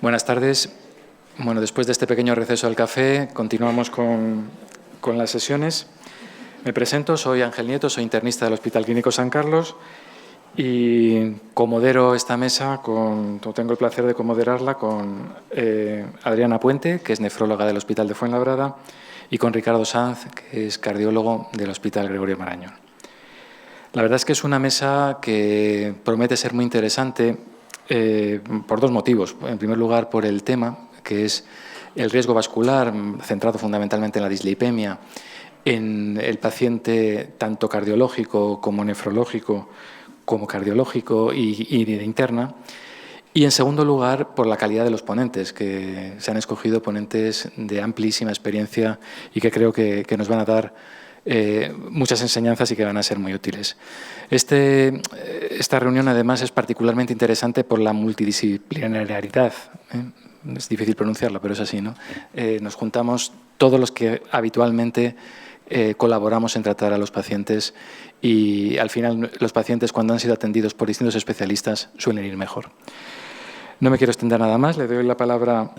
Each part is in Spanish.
Buenas tardes. Bueno, después de este pequeño receso al café, continuamos con las sesiones. Me presento, soy Ángel Nieto, soy internista del Hospital Clínico San Carlos y comodero esta mesa, tengo el placer de comoderarla con Adriana Puente, que es nefróloga del Hospital de Fuenlabrada, y con Ricardo Sanz, que es cardiólogo del Hospital Gregorio Marañón. La verdad es que es una mesa que promete ser muy interesante por dos motivos. En primer lugar, por el tema, que es el riesgo vascular, centrado fundamentalmente en la dislipemia, en el paciente tanto cardiológico como nefrológico, como cardiológico y de interna. Y en segundo lugar, por la calidad de los ponentes, que se han escogido ponentes de amplísima experiencia y que creo que nos van a dar muchas enseñanzas y que van a ser muy útiles. Esta reunión, además, es particularmente interesante por la multidisciplinariedad. Es difícil pronunciarlo, pero es así, ¿no? Nos juntamos todos los que habitualmente colaboramos en tratar a los pacientes y, al final, los pacientes, cuando han sido atendidos por distintos especialistas, suelen ir mejor. No me quiero extender nada más. Le doy la palabra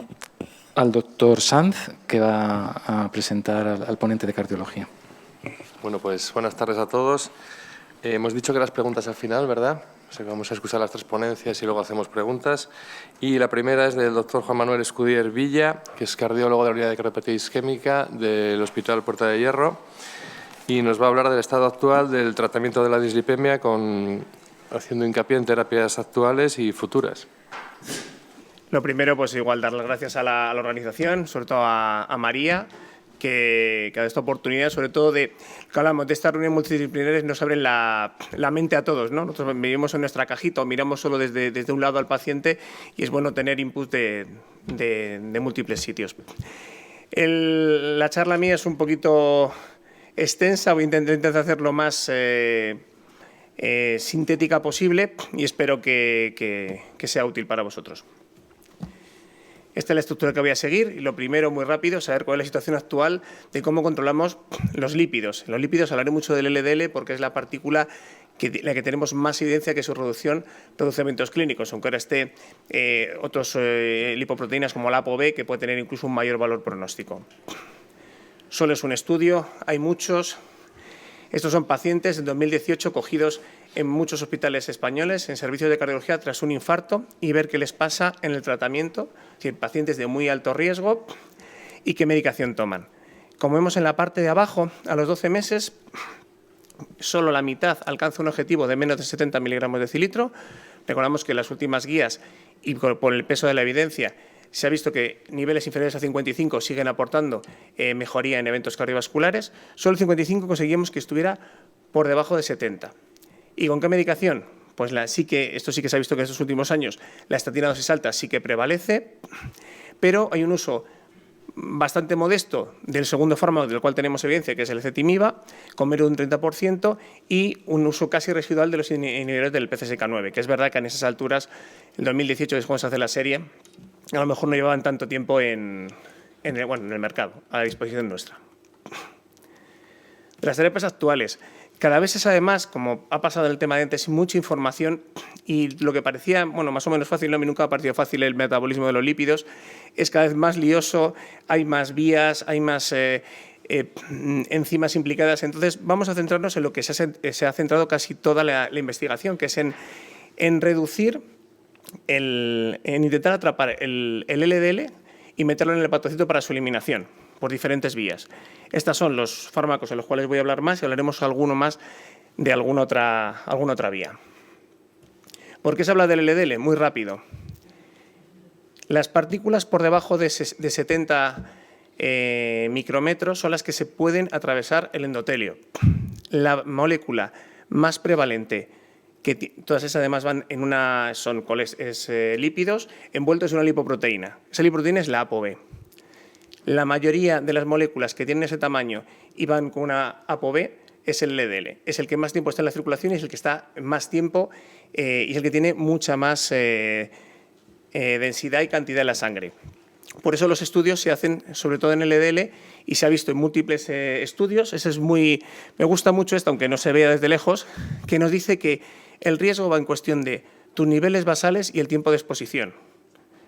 al doctor Sanz, que va a presentar al ponente de cardiología. Bueno, pues buenas tardes a todos. Hemos dicho que las preguntas al final, ¿verdad? O sea, que vamos a escuchar las tres ponencias y luego hacemos preguntas. Y la primera es del doctor Juan Manuel Escudier Villa, que es cardiólogo de la unidad de cardiopatía isquémica del Hospital Puerta de Hierro, y nos va a hablar del estado actual del tratamiento de la dislipemia, haciendo hincapié en terapias actuales y futuras. Lo primero, pues igual dar las gracias a la organización, sobre todo a María, que a esta oportunidad, sobre todo que hablamos de estas reuniones multidisciplinares, nos abren la mente a todos, ¿no? Nosotros vivimos en nuestra cajita o miramos solo desde un lado al paciente y es bueno tener input de múltiples sitios. La charla mía es un poquito extensa, voy a intentar hacer lo más sintética posible y espero que sea útil para vosotros. Esta es la estructura que voy a seguir y lo primero, muy rápido, saber cuál es la situación actual de cómo controlamos los lípidos. En los lípidos hablaré mucho del LDL porque es la partícula la que tenemos más evidencia que su reducción produce eventos clínicos, aunque ahora esté otros lipoproteínas como la ApoB, que puede tener incluso un mayor valor pronóstico. Solo es un estudio, hay muchos. Estos son pacientes en 2018 cogidos en muchos hospitales españoles en servicios de cardiología tras un infarto y ver qué les pasa en el tratamiento, es decir, pacientes de muy alto riesgo y qué medicación toman. Como vemos en la parte de abajo, a los 12 meses, solo la mitad alcanza un objetivo de menos de 70 miligramos de decilitro. Recordamos que en las últimas guías y por el peso de la evidencia se ha visto que niveles inferiores a 55 siguen aportando mejoría en eventos cardiovasculares. Solo el 55 conseguimos que estuviera por debajo de 70. ¿Y con qué medicación? Pues esto sí que se ha visto que en estos últimos años la estatina dosis alta sí que prevalece, pero hay un uso bastante modesto del segundo fármaco del cual tenemos evidencia, que es el ezetimiba, con menos de un 30%, y un uso casi residual de los inhibidores del PCSK9, que es verdad que en esas alturas, en 2018, después de hacer la serie, a lo mejor no llevaban tanto tiempo en el mercado, a disposición nuestra. De las terapias actuales, cada vez se sabe más, como ha pasado en el tema de antes, mucha información y lo que parecía más o menos fácil, no, a mí nunca ha parecido fácil el metabolismo de los lípidos, es cada vez más lioso, hay más vías, hay más enzimas implicadas. Entonces, vamos a centrarnos en lo que se ha centrado casi toda la investigación, que es en reducir, en intentar atrapar el LDL y meterlo en el hepatocito para su eliminación por diferentes vías. Estos son los fármacos en los cuales voy a hablar más y hablaremos alguno más de alguna otra vía. ¿Por qué se habla del LDL? Muy rápido. Las partículas por debajo de 70 micrómetros son las que se pueden atravesar el endotelio. La molécula más prevalente, que todas esas además van son lípidos envueltos en una lipoproteína. Esa lipoproteína es la ApoB. La mayoría de las moléculas que tienen ese tamaño y van con una ApoB es el LDL. Es el que más tiempo está en la circulación y es el que está más tiempo y es el que tiene mucha más densidad y cantidad en la sangre. Por eso los estudios se hacen sobre todo en LDL y se ha visto en múltiples estudios. Me gusta mucho esto, aunque no se vea desde lejos, que nos dice que el riesgo va en cuestión de tus niveles basales y el tiempo de exposición.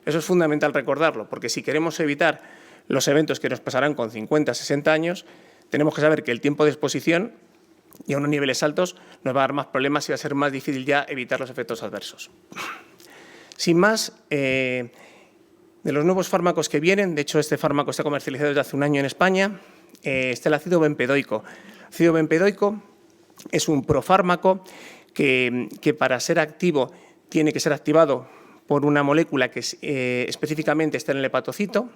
Eso es fundamental recordarlo, porque si queremos evitar los eventos que nos pasarán con 50, 60 años, tenemos que saber que el tiempo de exposición y a unos niveles altos nos va a dar más problemas y va a ser más difícil ya evitar los efectos adversos. Sin más, de los nuevos fármacos que vienen, de hecho este fármaco está comercializado desde hace un año en España, está el ácido bempedoico. El ácido bempedoico es un profármaco que para ser activo tiene que ser activado por una molécula que específicamente está en el hepatocito,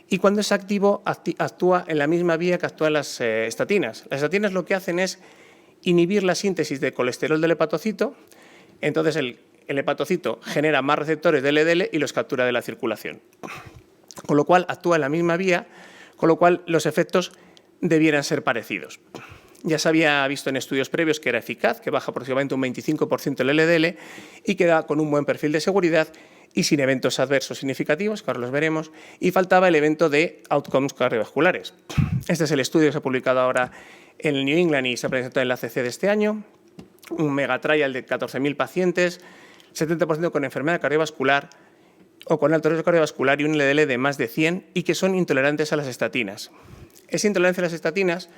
y cuando es activo actúa en la misma vía que actúan las estatinas. Las estatinas lo que hacen es inhibir la síntesis de colesterol del hepatocito, entonces el hepatocito genera más receptores de LDL y los captura de la circulación. Con lo cual actúa en la misma vía, con lo cual los efectos debieran ser parecidos. Ya se había visto en estudios previos que era eficaz, que baja aproximadamente un 25% el LDL y queda con un buen perfil de seguridad y sin eventos adversos significativos, que ahora los veremos, y faltaba el evento de outcomes cardiovasculares. Este es el estudio que se ha publicado ahora en el New England y se ha presentado en la ACC de este año, un megatrial de 14.000 pacientes, 70% con enfermedad cardiovascular o con alto riesgo cardiovascular y un LDL de más de 100 y que son intolerantes a las estatinas. Esa intolerancia a las estatinas,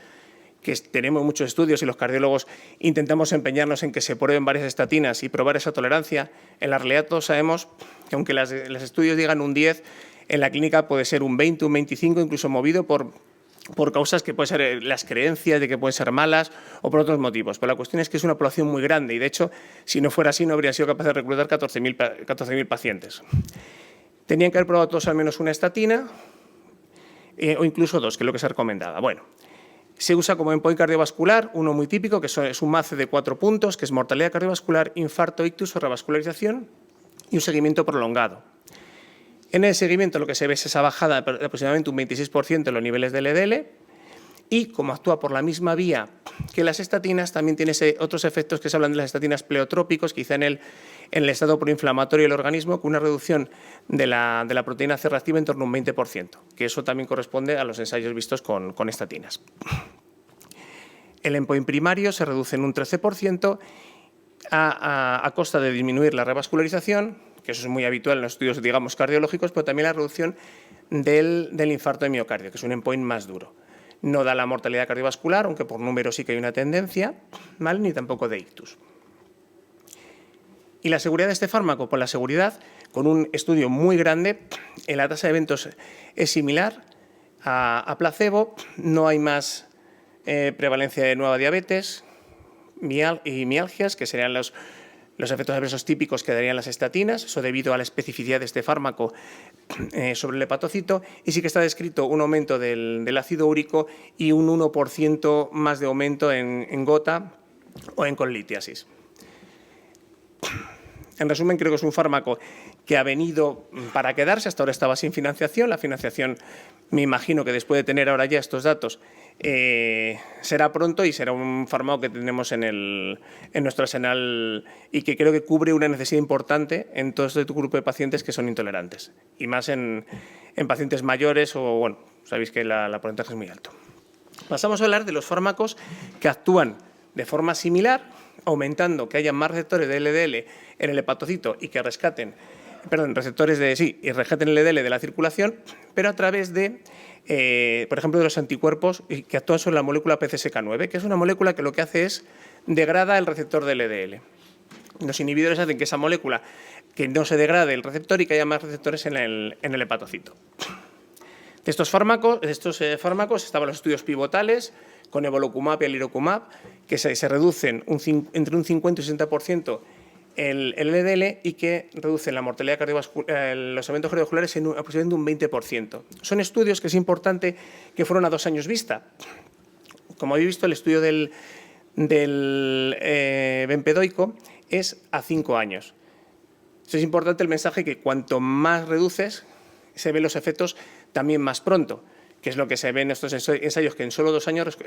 que tenemos muchos estudios y los cardiólogos intentamos empeñarnos en que se prueben varias estatinas y probar esa tolerancia, en la realidad todos sabemos que aunque los estudios digan un 10, en la clínica puede ser un 20, un 25, incluso movido por causas que pueden ser las creencias de que pueden ser malas o por otros motivos. Pero la cuestión es que es una población muy grande y, de hecho, si no fuera así, no habrían sido capaces de reclutar 14.000 pacientes. Tenían que haber probado todos al menos una estatina o incluso dos, que es lo que se recomendaba. Bueno, se usa como endpoint cardiovascular, uno muy típico, que es un MACE de 4 puntos, que es mortalidad cardiovascular, infarto, ictus o revascularización, y un seguimiento prolongado. En el seguimiento lo que se ve es esa bajada de aproximadamente un 26% en los niveles de LDL y, como actúa por la misma vía que las estatinas, también tiene otros efectos que se hablan de las estatinas pleotrópicos, quizá en el estado proinflamatorio del organismo, con una reducción de la proteína C reactiva en torno a un 20%, que eso también corresponde a los ensayos vistos con estatinas. El endpoint primario se reduce en un 13% a costa de disminuir la revascularización, que eso es muy habitual en los estudios, digamos, cardiológicos, pero también la reducción del infarto de miocardio, que es un endpoint más duro. No da la mortalidad cardiovascular, aunque por números sí que hay una tendencia, ¿vale? Ni tampoco de ictus. ¿Y la seguridad de este fármaco? Pues la seguridad, con un estudio muy grande, en la tasa de eventos es similar a placebo, no hay más prevalencia de nueva diabetes y mialgias, que serían los efectos adversos típicos que darían las estatinas, eso debido a la especificidad de este fármaco sobre el hepatocito, y sí que está descrito un aumento del ácido úrico y un 1% más de aumento en gota o en colitiasis. En resumen, creo que es un fármaco que ha venido para quedarse, hasta ahora estaba sin financiación. La financiación, me imagino que después de tener ahora ya estos datos, será pronto y será un fármaco que tenemos en nuestro arsenal y que creo que cubre una necesidad importante en todo este grupo de pacientes que son intolerantes, y más en pacientes mayores o, bueno, sabéis que el porcentaje es muy alto. Pasamos a hablar de los fármacos que actúan de forma similar, aumentando que haya más receptores de LDL en el hepatocito y que rescaten el LDL de la circulación, pero a través de, por ejemplo, de los anticuerpos que actúan sobre la molécula PCSK9, que es una molécula que lo que hace es degrada el receptor de LDL. Los inhibidores hacen que esa molécula que no se degrade el receptor y que haya más receptores en el hepatocito. De estos fármacos estaban los estudios pivotales con evolocumab y alirocumab, que se reducen entre un 50 y 60% el LDL y que reducen la mortalidad cardiovascular, los eventos cardiovasculares en aproximadamente un 20%. Son estudios que es importante que fueron a 2 años vista. Como habéis visto, el estudio del bempedoico es a 5 años. Eso es importante el mensaje que cuanto más reduces, se ven los efectos también más pronto, que es lo que se ve en estos ensayos, que en solo 2 años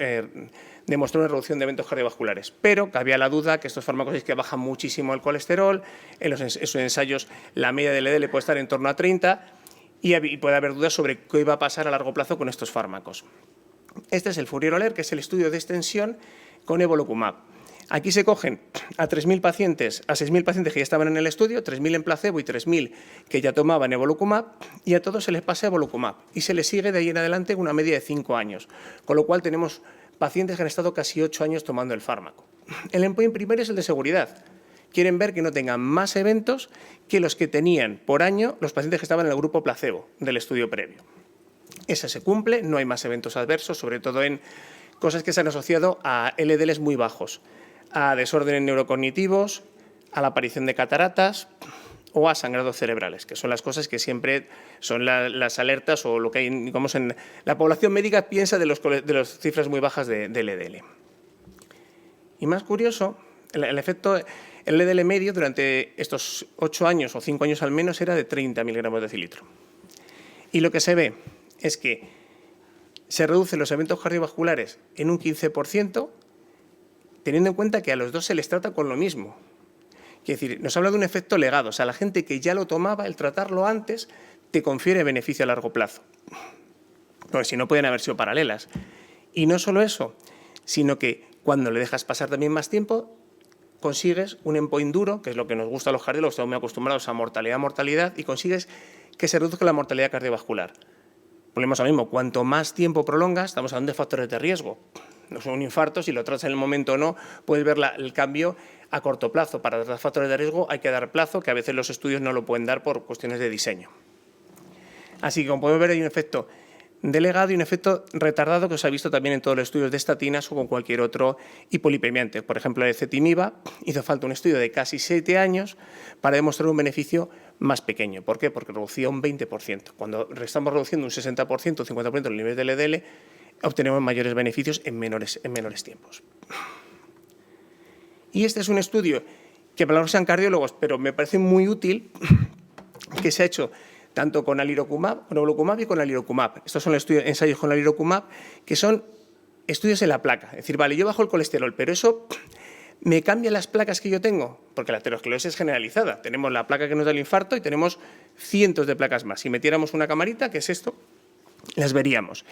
demostró una reducción de eventos cardiovasculares. Pero cabía la duda que estos fármacos es que bajan muchísimo el colesterol, en esos ensayos la media del LDL puede estar en torno a 30, y puede haber dudas sobre qué va a pasar a largo plazo con estos fármacos. Este es el Fourier-Oler, que es el estudio de extensión con evolocumab. Aquí se cogen a 3.000 pacientes, a 6.000 pacientes que ya estaban en el estudio, 3.000 en placebo y 3.000 que ya tomaban evolocumab, y a todos se les pasa evolocumab y se les sigue de ahí en adelante una media de 5 años, con lo cual tenemos pacientes que han estado casi 8 años tomando el fármaco. El endpoint primario es el de seguridad. Quieren ver que no tengan más eventos que los que tenían por año los pacientes que estaban en el grupo placebo del estudio previo. Ese se cumple, no hay más eventos adversos, sobre todo en cosas que se han asociado a LDLs muy bajos, a desórdenes neurocognitivos, a la aparición de cataratas o a sangrados cerebrales, que son las cosas que siempre son las alertas o lo que hay, digamos, en la población médica piensa de las cifras muy bajas de LDL. Y más curioso, el efecto, el LDL medio durante estos 8 años o 5 años al menos era de 30 miligramos de decilitro. Y lo que se ve es que se reducen los eventos cardiovasculares en un 15%, teniendo en cuenta que a los dos se les trata con lo mismo. Es decir, nos habla de un efecto legado. O sea, la gente que ya lo tomaba, el tratarlo antes, te confiere beneficio a largo plazo. Porque si no, pueden haber sido paralelas. Y no solo eso, sino que cuando le dejas pasar también más tiempo, consigues un endpoint duro, que es lo que nos gusta a los cardiólogos, estamos muy acostumbrados a mortalidad, y consigues que se reduzca la mortalidad cardiovascular. Volvemos a lo mismo, cuanto más tiempo prolongas, estamos hablando de factores de riesgo. No son un infarto, si lo tratas en el momento o no, puedes ver el cambio a corto plazo. Para tratar factores de riesgo hay que dar plazo, que a veces los estudios no lo pueden dar por cuestiones de diseño. Así que, como podemos ver, hay un efecto delegado y un efecto retardado que se ha visto también en todos los estudios de estatinas o con cualquier otro hipolipemiante. Por ejemplo, el ezetimiba hizo falta un estudio de casi 7 años para demostrar un beneficio más pequeño. ¿Por qué? Porque reducía un 20%. Cuando estamos reduciendo un 60%, un 50% los niveles de LDL, obtenemos mayores beneficios en menores tiempos. Y este es un estudio que para los que sean cardiólogos, pero me parece muy útil, que se ha hecho tanto con alirocumab, con evolocumab y con alirocumab. Estos son ensayos con alirocumab, que son estudios en la placa. Es decir, vale, yo bajo el colesterol, pero eso me cambia las placas que yo tengo, porque la aterosclerosis es generalizada. Tenemos la placa que nos da el infarto y tenemos cientos de placas más. Si metiéramos una camarita, que es esto, las veríamos.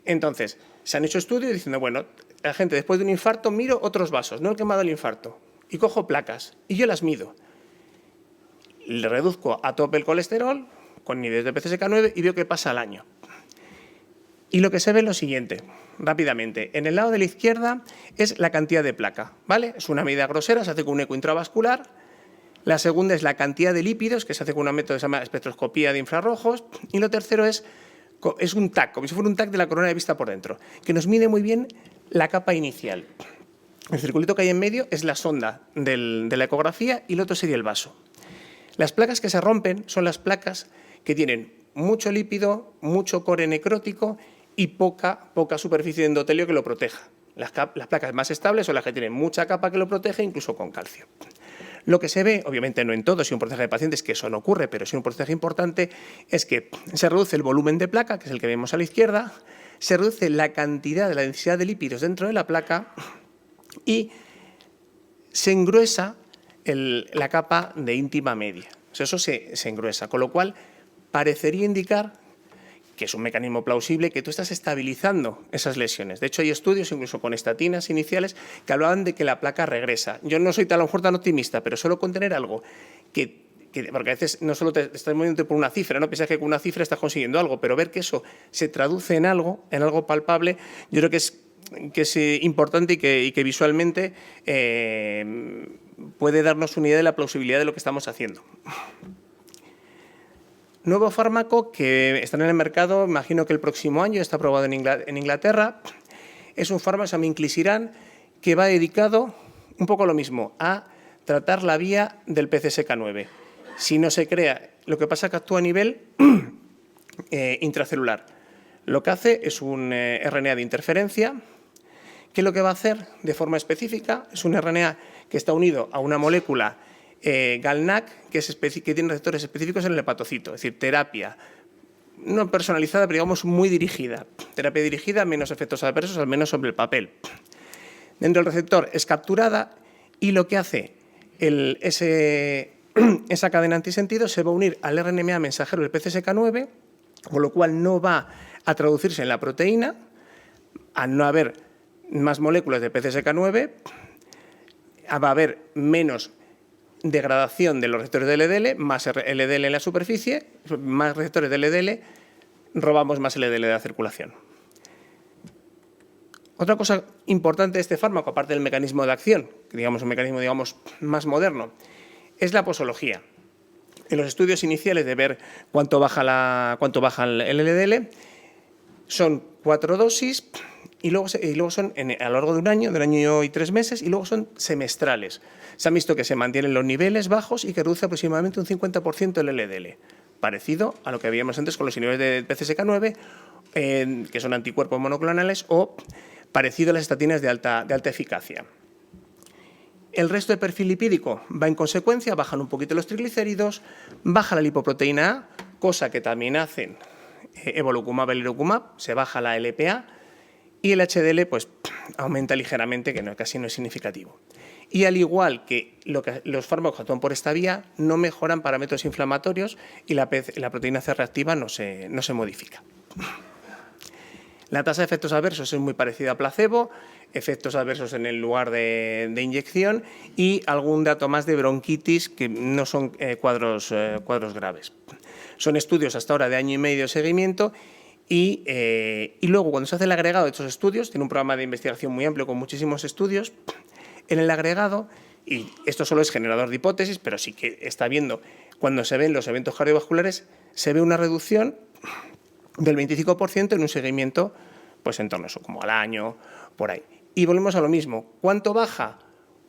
Entonces, se han hecho estudios diciendo, bueno, la gente después de un infarto miro otros vasos, no el que me ha dado el infarto, y cojo placas, y yo las mido. Le reduzco a tope el colesterol con niveles de PCSK9 y veo qué pasa al año. Y lo que se ve es lo siguiente, rápidamente. En el lado de la izquierda es la cantidad de placa, ¿vale? Es una medida grosera, se hace con un eco intravascular. La segunda es la cantidad de lípidos, que se hace con un método que se llama espectroscopía de infrarrojos. Y lo tercero es un TAC, como si fuera un TAC de la corona de vista por dentro, que nos mide muy bien la capa inicial. El circulito que hay en medio es la sonda de la ecografía y el otro sería el vaso. Las placas que se rompen son las placas que tienen mucho lípido, mucho core necrótico y poca superficie de endotelio que lo proteja. Las placas más estables son las que tienen mucha capa que lo protege, incluso con calcio. Lo que se ve, obviamente no en todos, y un porcentaje de pacientes que eso no ocurre, pero sí un porcentaje importante, es que se reduce el volumen de placa, que es el que vemos a la izquierda, se reduce la cantidad de la densidad de lípidos dentro de la placa y se engruesa la capa de íntima media. O sea, eso se engruesa, con lo cual parecería indicar que es un mecanismo plausible, que tú estás estabilizando esas lesiones. De hecho, hay estudios, incluso con estatinas iniciales, que hablaban de que la placa regresa. Yo no soy a lo mejor tan optimista, pero solo con tener algo porque a veces no solo te estás moviendo por una cifra, no piensas que con una cifra estás consiguiendo algo, pero ver que eso se traduce en algo palpable, yo creo que es importante y que visualmente puede darnos una idea de la plausibilidad de lo que estamos haciendo. Nuevo fármaco que está en el mercado, imagino que el próximo año, está aprobado en Inglaterra. Es un fármaco, se llama Inclisiran, que va dedicado un poco a lo mismo, a tratar la vía del PCSK9. Si no se crea, lo que pasa es que actúa a nivel intracelular. Lo que hace es un RNA de interferencia, que lo que va a hacer de forma específica es un RNA que está unido a una molécula GalNAc, que tiene receptores específicos en el hepatocito, es decir, terapia no personalizada, pero digamos muy dirigida. Terapia dirigida, menos efectos adversos, al menos sobre el papel. Dentro del receptor es capturada y lo que hace esa cadena antisentido se va a unir al RNA mensajero del PCSK9 con lo cual no va a traducirse en la proteína. Al no haber más moléculas de PCSK9, va a haber menos degradación de los receptores de LDL, más LDL en la superficie, más receptores de LDL, robamos más LDL de la circulación. Otra cosa importante de este fármaco, aparte del mecanismo de acción, que digamos un mecanismo más moderno, es la posología. En los estudios iniciales de ver cuánto baja el LDL, son 4 dosis y luego son a lo largo de un año y 3 meses, y luego son semestrales. Se han visto que se mantienen los niveles bajos y que reduce aproximadamente un 50% el LDL, parecido a lo que habíamos antes con los inhibidores de PCSK9, que son anticuerpos monoclonales, o parecido a las estatinas de alta eficacia. El resto de perfil lipídico va en consecuencia, bajan un poquito los triglicéridos, baja la lipoproteína A, cosa que también hacen evolocumab, eliropimab, se baja la LPA, y el HDL pues aumenta ligeramente, que casi no es significativo. Y al igual que los fármacos que actúan por esta vía, no mejoran parámetros inflamatorios y la proteína C reactiva no se modifica. La tasa de efectos adversos es muy parecida a placebo, efectos adversos en el lugar de inyección y algún dato más de bronquitis, que no son cuadros graves. Son estudios hasta ahora de año y medio de seguimiento y luego, cuando se hace el agregado de estos estudios, tiene un programa de investigación muy amplio con muchísimos estudios. En el agregado, y esto solo es generador de hipótesis, pero sí que está viendo, cuando se ven los eventos cardiovasculares, se ve una reducción del 25% en un seguimiento, pues en torno a eso, como al año, por ahí. Y volvemos a lo mismo. ¿Cuánto baja?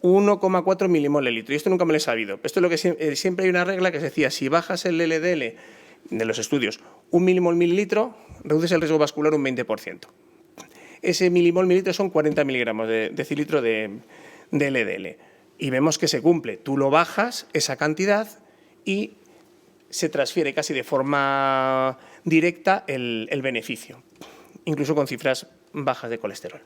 1,4 milimoles de litro. Y esto nunca me lo he sabido. Esto es lo que siempre hay una regla que se decía: si bajas el LDL de los estudios 1 milimol mililitro, reduces el riesgo vascular un 20%. Ese milimol mililitro son 40 miligramos de decilitro de LDL. Y vemos que se cumple. Tú lo bajas, esa cantidad, y se transfiere casi de forma directa el beneficio, incluso con cifras bajas de colesterol.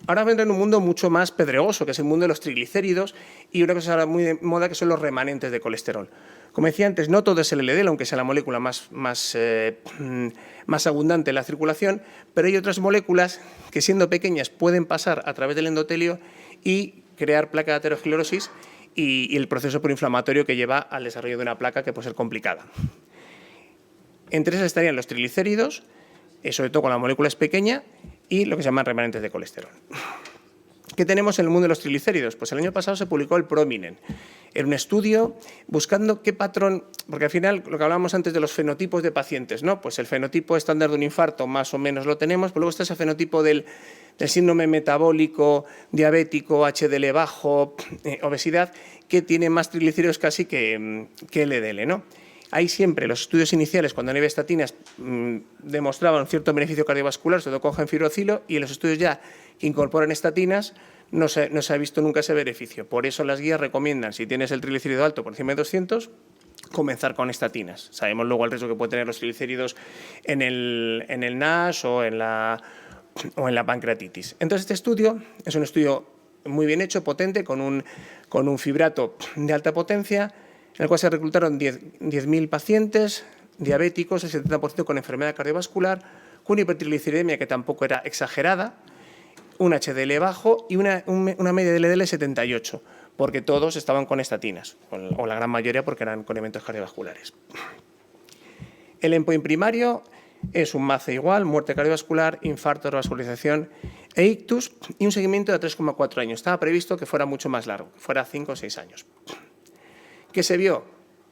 Ahora vendrá en un mundo mucho más pedregoso, que es el mundo de los triglicéridos, y una cosa ahora muy de moda, que son los remanentes de colesterol. Como decía antes, no todo es el LDL, aunque sea la molécula más abundante en la circulación, pero hay otras moléculas que, siendo pequeñas, pueden pasar a través del endotelio y crear placa de aterosclerosis y el proceso proinflamatorio que lleva al desarrollo de una placa que puede ser complicada. Entre esas estarían los triglicéridos, sobre todo cuando la molécula es pequeña, y lo que se llaman remanentes de colesterol. ¿Qué tenemos en el mundo de los triglicéridos? Pues el año pasado se publicó el Prominent. Era un estudio buscando qué patrón, porque al final lo que hablábamos antes de los fenotipos de pacientes, ¿no? Pues el fenotipo estándar de un infarto más o menos lo tenemos, pero luego está ese fenotipo del síndrome metabólico, diabético, HDL bajo, obesidad, que tiene más triglicéridos casi que LDL, ¿no? Ahí siempre los estudios iniciales, cuando no había estatinas, demostraban un cierto beneficio cardiovascular, sobre todo con gemfibrocilo, y en los estudios ya que incorporan estatinas no se ha visto nunca ese beneficio. Por eso las guías recomiendan, si tienes el triglicérido alto por encima de 200, comenzar con estatinas. Sabemos luego el riesgo que puede tener los triglicéridos en el NASH o en la pancreatitis. Entonces, este estudio es un estudio muy bien hecho, potente, con un fibrato de alta potencia, en el cual se reclutaron 10.000 pacientes diabéticos, el 70% con enfermedad cardiovascular, con hipertrigliceridemia que tampoco era exagerada, un HDL bajo y una media de LDL 78, porque todos estaban con estatinas, o la gran mayoría porque eran con eventos cardiovasculares. El endpoint primario es un MACE igual, muerte cardiovascular, infarto, revascularización e ictus, y un seguimiento de 3,4 años. Estaba previsto que fuera mucho más largo, que fuera 5 o 6 años. ¿Qué se vio?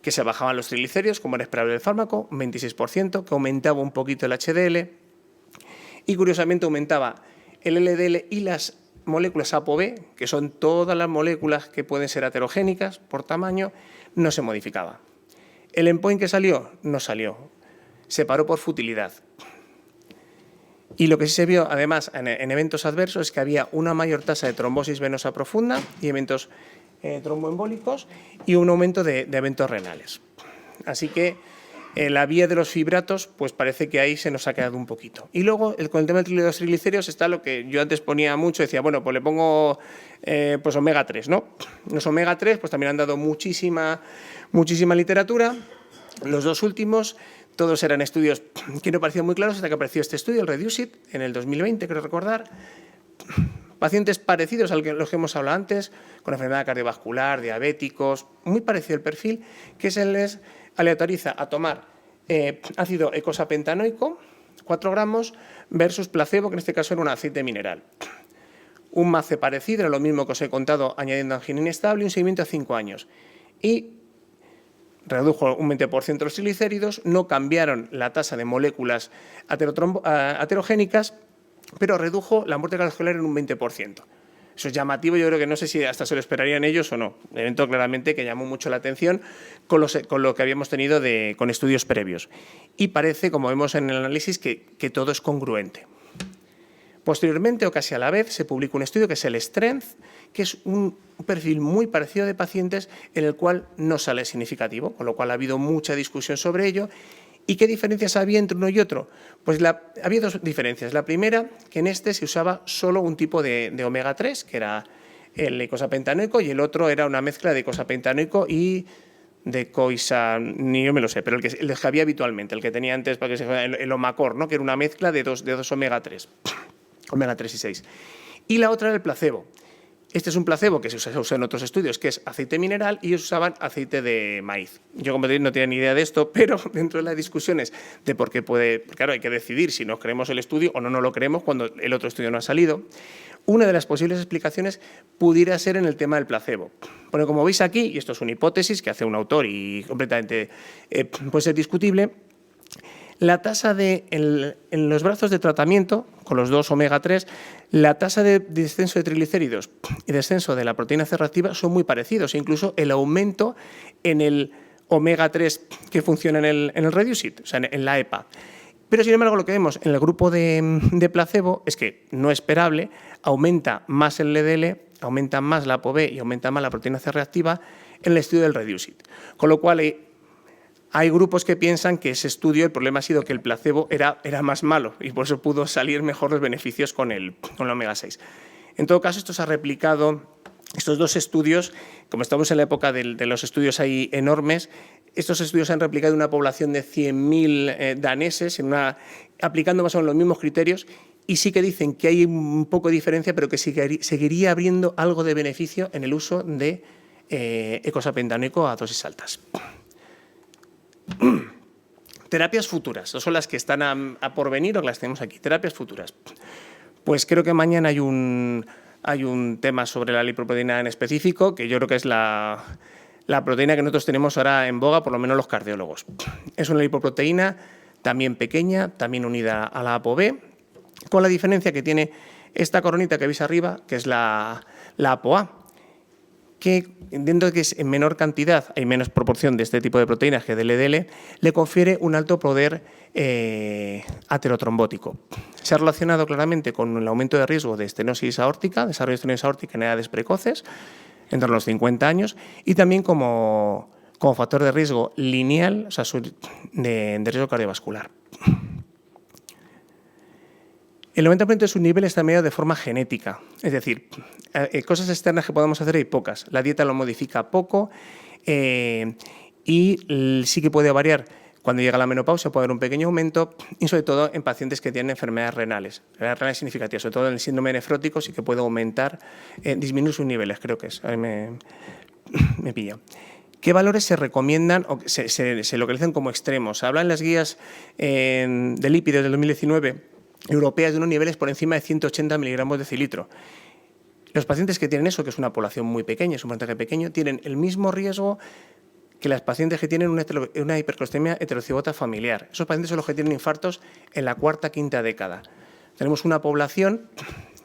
Que se bajaban los triglicéridos, como era esperable del fármaco, un 26%, que aumentaba un poquito el HDL y, curiosamente, aumentaba el LDL y las moléculas ApoB, que son todas las moléculas que pueden ser heterogénicas por tamaño, no se modificaba. El endpoint que salió, no salió. Se paró por futilidad. Y lo que sí se vio, además, en eventos adversos, es que había una mayor tasa de trombosis venosa profunda y eventos tromboembólicos y un aumento de eventos renales. Así que la vía de los fibratos, pues parece que ahí se nos ha quedado un poquito. Y luego, con el tema de los triglicéridos, está lo que yo antes ponía mucho, decía, bueno, pues le pongo pues omega 3, ¿no? Los omega 3 pues también han dado muchísima literatura. Los dos últimos Todos eran estudios que no parecían muy claros hasta que apareció este estudio, el REDUCE-IT, en el 2020, creo recordar. Pacientes parecidos a los que hemos hablado antes, con enfermedad cardiovascular, diabéticos, muy parecido el perfil, que se les aleatoriza a tomar ácido eicosapentaenoico, 4 gramos, versus placebo, que en este caso era un aceite mineral. Un MACE parecido, era lo mismo que os he contado, añadiendo angina inestable, y un seguimiento a 5 años. Y redujo un 20% los triglicéridos, no cambiaron la tasa de moléculas aterogénicas, pero redujo la muerte cardiovascular en un 20%. Eso es llamativo, yo creo que no sé si hasta se lo esperarían ellos o no. Un evento claramente que llamó mucho la atención con lo que habíamos tenido con estudios previos. Y parece, como vemos en el análisis, que todo es congruente. Posteriormente, o casi a la vez, se publicó un estudio que es el STRENGTH, que es un perfil muy parecido de pacientes en el cual no sale significativo, con lo cual ha habido mucha discusión sobre ello. ¿Y qué diferencias había entre uno y otro? Pues había 2 diferencias. La primera, que en este se usaba solo un tipo de omega 3, que era el eicosapentaenoico, y el otro era una mezcla de eicosapentaenoico y de ni yo me lo sé, pero el que había habitualmente, el que tenía antes, para que se el Omacor, ¿no? Que era una mezcla de dos omega 3, omega 3 y 6. Y la otra era el placebo. Este es un placebo que se usa en otros estudios, que es aceite mineral, y ellos usaban aceite de maíz. Yo, como te digo, no tenía ni idea de esto, pero dentro de las discusiones de por qué claro, hay que decidir si nos creemos el estudio o no lo creemos cuando el otro estudio no ha salido. Una de las posibles explicaciones pudiera ser en el tema del placebo. Bueno, como veis aquí, y esto es una hipótesis que hace un autor y completamente puede ser discutible, la tasa en los brazos de tratamiento, con los 2 omega 3, la tasa de descenso de triglicéridos y descenso de la proteína C reactiva son muy parecidos. Incluso el aumento en el omega 3 que funciona en el REDUCE-IT, o sea, en la EPA. Pero, sin embargo, lo que vemos en el grupo de placebo es que no esperable, aumenta más el LDL, aumenta más la ApoB y aumenta más la proteína C reactiva en el estudio del REDUCE-IT. Con lo cual, hay grupos que piensan que ese estudio, el problema ha sido que el placebo era más malo y por eso pudo salir mejor los beneficios con el omega 6. En todo caso, esto se ha replicado, estos 2 estudios, como estamos en la época de los estudios ahí enormes, estos estudios se han replicado en una población de 100.000 daneses, aplicando más o menos los mismos criterios, y sí que dicen que hay un poco de diferencia, pero que seguiría habiendo algo de beneficio en el uso de eicosapentaenoico a dosis altas. Terapias futuras, no son las que están a por venir o las tenemos aquí. Terapias futuras. Pues creo que mañana hay un tema sobre la lipoproteína en específico, que yo creo que es la proteína que nosotros tenemos ahora en boga, por lo menos los cardiólogos. Es una lipoproteína también pequeña, también unida a la ApoB, con la diferencia que tiene esta coronita que veis arriba, que es la ApoA, que dentro de que es en menor cantidad, hay menos proporción de este tipo de proteínas que del LDL, le confiere un alto poder aterotrombótico. Se ha relacionado claramente con el aumento de riesgo de estenosis aórtica, desarrollo de estenosis aórtica en edades precoces, en torno a los 50 años, y también como factor de riesgo lineal, o sea, de riesgo cardiovascular. El 90% de sus niveles está mediado de forma genética, es decir, cosas externas que podemos hacer hay pocas. La dieta lo modifica poco y sí que puede variar. Cuando llega la menopausia puede haber un pequeño aumento y sobre todo en pacientes que tienen enfermedades renales significativas, sobre todo en el síndrome nefrótico sí que puede aumentar, disminuir sus niveles, creo que es. Ahí me pilla. ¿Qué valores se recomiendan o se localizan como extremos? Se habla en las guías de lípidos del 2019 europeas de unos niveles por encima de 180 miligramos de decilitro. Los pacientes que tienen eso, que es una población muy pequeña, es un porcentaje pequeño, tienen el mismo riesgo que las pacientes que tienen una hipercolestemia heterocigota familiar. Esos pacientes son los que tienen infartos en la cuarta, quinta década. Tenemos una población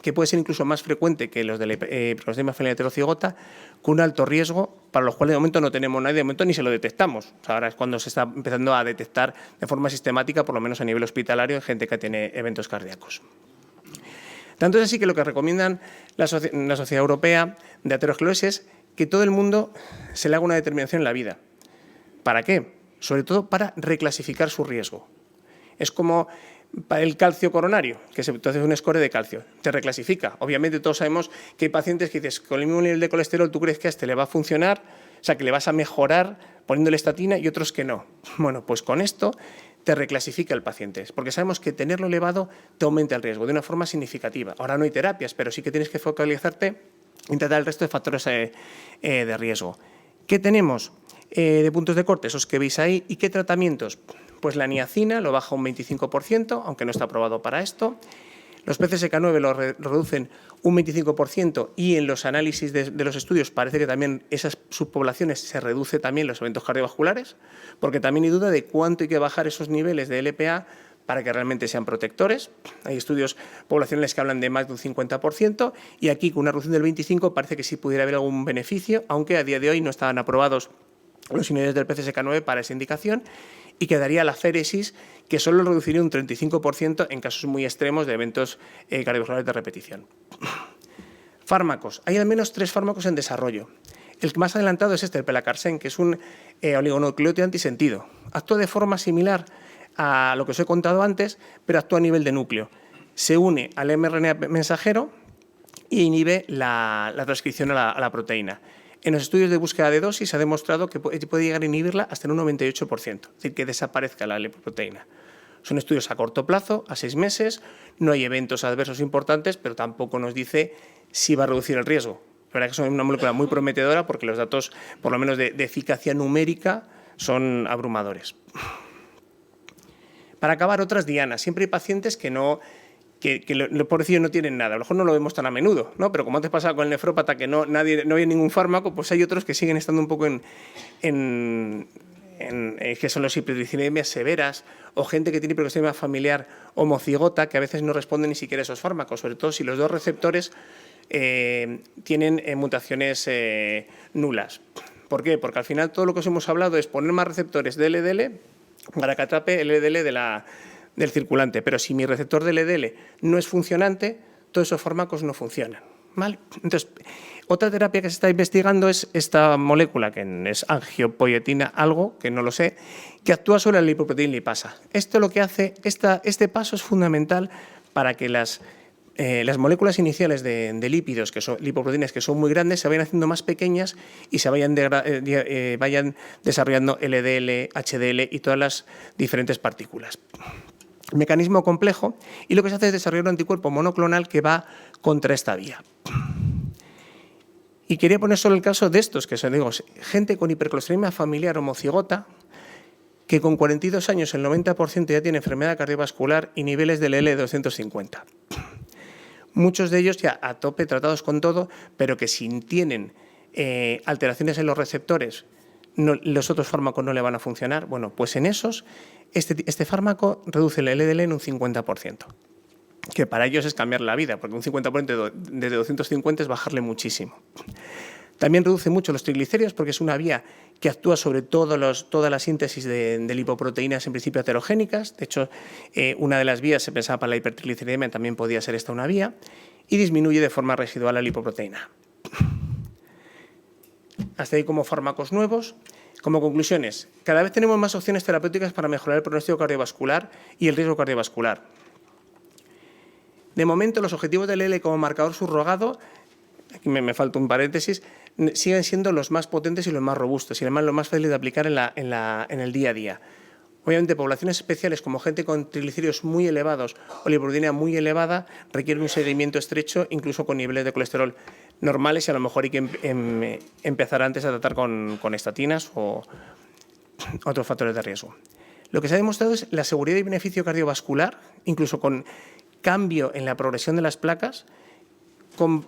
que puede ser incluso más frecuente que los de la hipercolestemia familiar heterocigota, con un alto riesgo, para los cuales de momento no tenemos nadie, de momento ni se lo detectamos. O sea, ahora es cuando se está empezando a detectar de forma sistemática, por lo menos a nivel hospitalario, en gente que tiene eventos cardíacos. Tanto es así que lo que recomiendan la Sociedad Europea de Aterosclerosis es que todo el mundo se le haga una determinación en la vida. ¿Para qué? Sobre todo para reclasificar su riesgo. Es como para el calcio coronario, que se hace un score de calcio, te reclasifica. Obviamente todos sabemos que hay pacientes que dices, con el mismo nivel de colesterol, ¿tú crees que a este le va a funcionar? O sea, que le vas a mejorar poniéndole estatina y otros que no. Bueno, pues con esto te reclasifica el paciente, porque sabemos que tenerlo elevado te aumenta el riesgo de una forma significativa. Ahora no hay terapias, pero sí que tienes que focalizarte en tratar el resto de factores de riesgo. ¿Qué tenemos de puntos de corte? Esos que veis ahí. ¿Y qué tratamientos? Pues la niacina lo baja un 25%, aunque no está aprobado para esto. Los PCSK9 lo reducen un 25% y en los análisis de los estudios parece que también esas subpoblaciones se reduce también los eventos cardiovasculares, porque también hay duda de cuánto hay que bajar esos niveles de LPA para que realmente sean protectores. Hay estudios poblacionales que hablan de más de un 50% y aquí con una reducción del 25% parece que sí pudiera haber algún beneficio, aunque a día de hoy no estaban aprobados los niveles del PCSK9 para esa indicación y quedaría la féresis, que solo reduciría un 35% en casos muy extremos de eventos cardiovasculares de repetición. Fármacos. Hay al menos 3 fármacos en desarrollo. El que más adelantado es el pelacarsen, que es un oligonucleótido antisentido. Actúa de forma similar a lo que os he contado antes, pero actúa a nivel de núcleo. Se une al mRNA mensajero e inhibe la transcripción a la proteína. En los estudios de búsqueda de dosis se ha demostrado que puede llegar a inhibirla hasta en un 98%, es decir, que desaparezca la lipoproteína. Son estudios a corto plazo, a 6 meses, no hay eventos adversos importantes, pero tampoco nos dice si va a reducir el riesgo. La verdad que es una molécula muy prometedora porque los datos, por lo menos de eficacia numérica, son abrumadores. Para acabar, otras dianas. Siempre hay pacientes que no pobrecillos no tienen nada. A lo mejor no lo vemos tan a menudo, ¿no? Pero como antes pasaba con el nefrópata, que no había ningún fármaco, pues hay otros que siguen estando un poco que son las hipertricidemias severas o gente que tiene hiperglucemia familiar homocigota, que a veces no responden ni siquiera a esos fármacos, sobre todo si los 2 receptores tienen mutaciones nulas. ¿Por qué? Porque al final todo lo que os hemos hablado es poner más receptores de LDL para que atrape el LDL del circulante, pero si mi receptor de LDL no es funcionante, todos esos fármacos no funcionan, ¿vale? Entonces, otra terapia que se está investigando es esta molécula, que es angiopoietina algo, que no lo sé, que actúa sobre la lipoproteína lipasa. Esto lo que hace, este paso es fundamental para que las moléculas iniciales de lípidos, que son lipoproteínas que son muy grandes, se vayan haciendo más pequeñas y se vayan desarrollando LDL, HDL y todas las diferentes partículas. Mecanismo complejo, y lo que se hace es desarrollar un anticuerpo monoclonal que va contra esta vía. Y quería poner solo el caso de estos, que son, digo, gente con hipercolesterolemia familiar homocigota, que con 42 años el 90% ya tiene enfermedad cardiovascular y niveles de LL de 250. Muchos de ellos ya a tope, tratados con todo, pero que si tienen alteraciones en los receptores, los otros fármacos no le van a funcionar. Bueno, pues en esos, este fármaco reduce el LDL en un 50%, que para ellos es cambiar la vida, porque un 50% desde 250 es bajarle muchísimo. También reduce mucho los triglicéridos porque es una vía que actúa sobre toda la síntesis de lipoproteínas en principio heterogénicas. De hecho, una de las vías se pensaba para la hipertrigliceridemia, también podía ser esta una vía, y disminuye de forma residual la lipoproteína. Hasta ahí como fármacos nuevos. Como conclusiones, cada vez tenemos más opciones terapéuticas para mejorar el pronóstico cardiovascular y el riesgo cardiovascular. De momento, los objetivos del LDL como marcador subrogado, aquí me falta un paréntesis, siguen siendo los más potentes y los más robustos y además los más fáciles de aplicar en el día a día. Obviamente, poblaciones especiales como gente con triglicéridos muy elevados o lipoproteína muy elevada requieren un seguimiento estrecho, incluso con niveles de colesterol normales, y a lo mejor hay que empezar antes a tratar con estatinas o otros factores de riesgo. Lo que se ha demostrado es la seguridad y beneficio cardiovascular, incluso con cambio en la progresión de las placas, con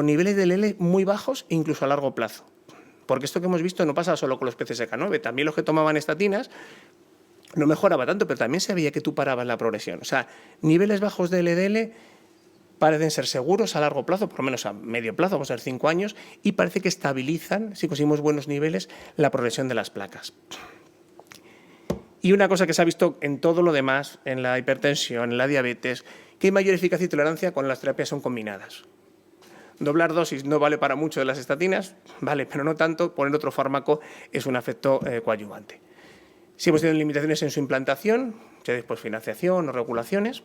niveles de LDL muy bajos e incluso a largo plazo. Porque esto que hemos visto no pasa solo con los PCSK9, también los que tomaban estatinas no mejoraba tanto, pero también se veía que tú parabas la progresión. O sea, niveles bajos de LDL parecen ser seguros a largo plazo, por lo menos a medio plazo, vamos a ver 5 años, y parece que estabilizan, si conseguimos buenos niveles, la progresión de las placas. Y una cosa que se ha visto en todo lo demás, en la hipertensión, en la diabetes, que hay mayor eficacia y tolerancia cuando las terapias son combinadas. Doblar dosis no vale para mucho de las estatinas, vale, pero no tanto. Poner otro fármaco es un efecto coadyuvante. Si hemos tenido limitaciones en su implantación, ya después financiación o regulaciones.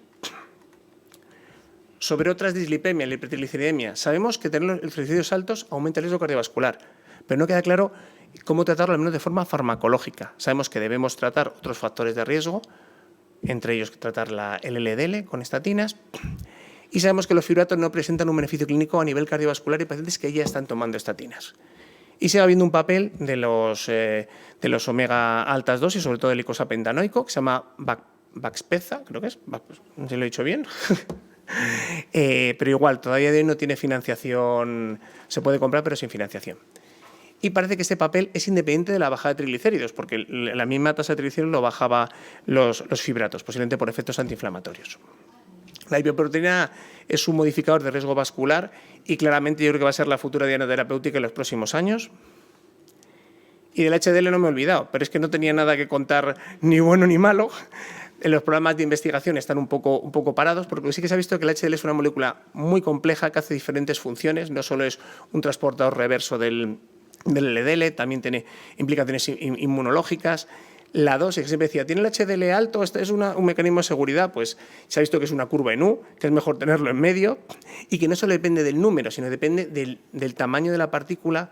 Sobre otras dislipemias, la hipertrigliceridemia, sabemos que tener los triglicéridos altos aumenta el riesgo cardiovascular, pero no queda claro cómo tratarlo, al menos de forma farmacológica. Sabemos que debemos tratar otros factores de riesgo, entre ellos tratar el LDL con estatinas. Y sabemos que los fibratos no presentan un beneficio clínico a nivel cardiovascular en pacientes que ya están tomando estatinas. Y se va viendo un papel de los omega altas dosis, sobre todo el icosapentanoico, que se llama Baxpeza, creo que es, no sé si lo he dicho bien. Pero igual, todavía de hoy no tiene financiación, se puede comprar pero sin financiación. Y parece que este papel es independiente de la bajada de triglicéridos, porque la misma tasa de triglicéridos lo bajaba los fibratos, posiblemente por efectos antiinflamatorios. La lipoproteína es un modificador de riesgo vascular y claramente yo creo que va a ser la futura diana terapéutica en los próximos años. Y del HDL no me he olvidado, pero es que no tenía nada que contar ni bueno ni malo. Los programas de investigación están un poco parados, porque sí que se ha visto que el HDL es una molécula muy compleja que hace diferentes funciones, no solo es un transportador reverso del LDL, también tiene implicaciones inmunológicas. La dosis, que siempre decía, ¿tiene el HDL alto? ¿Este es un mecanismo de seguridad? Pues se ha visto que es una curva en U, que es mejor tenerlo en medio, y que no solo depende del número, sino depende del tamaño de la partícula.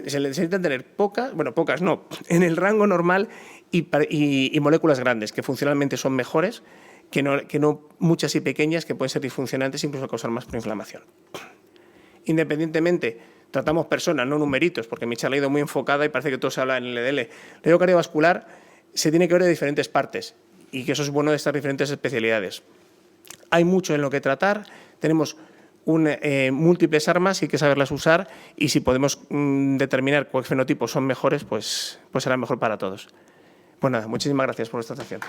Se necesitan tener pocas no, en el rango normal y moléculas grandes, que funcionalmente son mejores que no muchas y pequeñas, que pueden ser disfuncionantes e incluso causar más proinflamación. Independientemente, tratamos personas, no numeritos, porque mi charla ha ido muy enfocada y parece que todo se habla en el LDL. El riesgo cardiovascular se tiene que ver de diferentes partes y que eso es bueno de estas diferentes especialidades. Hay mucho en lo que tratar, tenemos múltiples armas y hay que saberlas usar, y si podemos determinar cuáles fenotipos son mejores, pues será mejor para todos. Pues nada, muchísimas gracias por vuestra atención.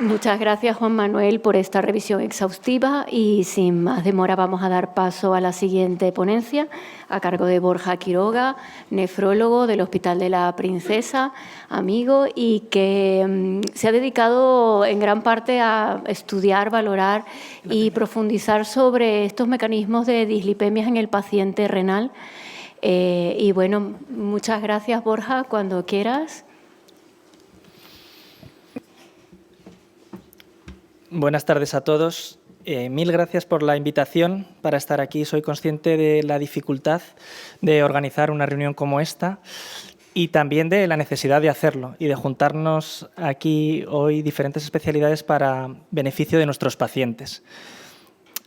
Muchas gracias, Juan Manuel, por esta revisión exhaustiva, y sin más demora vamos a dar paso a la siguiente ponencia a cargo de Borja Quiroga, nefrólogo del Hospital de la Princesa, amigo, y que se ha dedicado en gran parte a estudiar, valorar y profundizar sobre estos mecanismos de dislipemias en el paciente renal. Y bueno, muchas gracias, Borja, cuando quieras. Buenas tardes a todos. Mil gracias por la invitación para estar aquí. Soy consciente de la dificultad de organizar una reunión como esta y también de la necesidad de hacerlo y de juntarnos aquí hoy diferentes especialidades para beneficio de nuestros pacientes.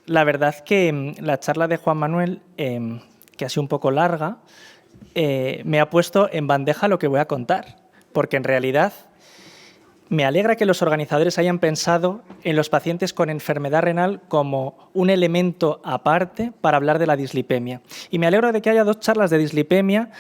La verdad que la charla de Juan Manuel, que ha sido un poco larga, me ha puesto en bandeja lo que voy a contar, porque en realidad me alegra que los organizadores hayan pensado en los pacientes con enfermedad renal como un elemento aparte para hablar de la dislipemia. Y me alegro de que haya dos charlas de dislipemia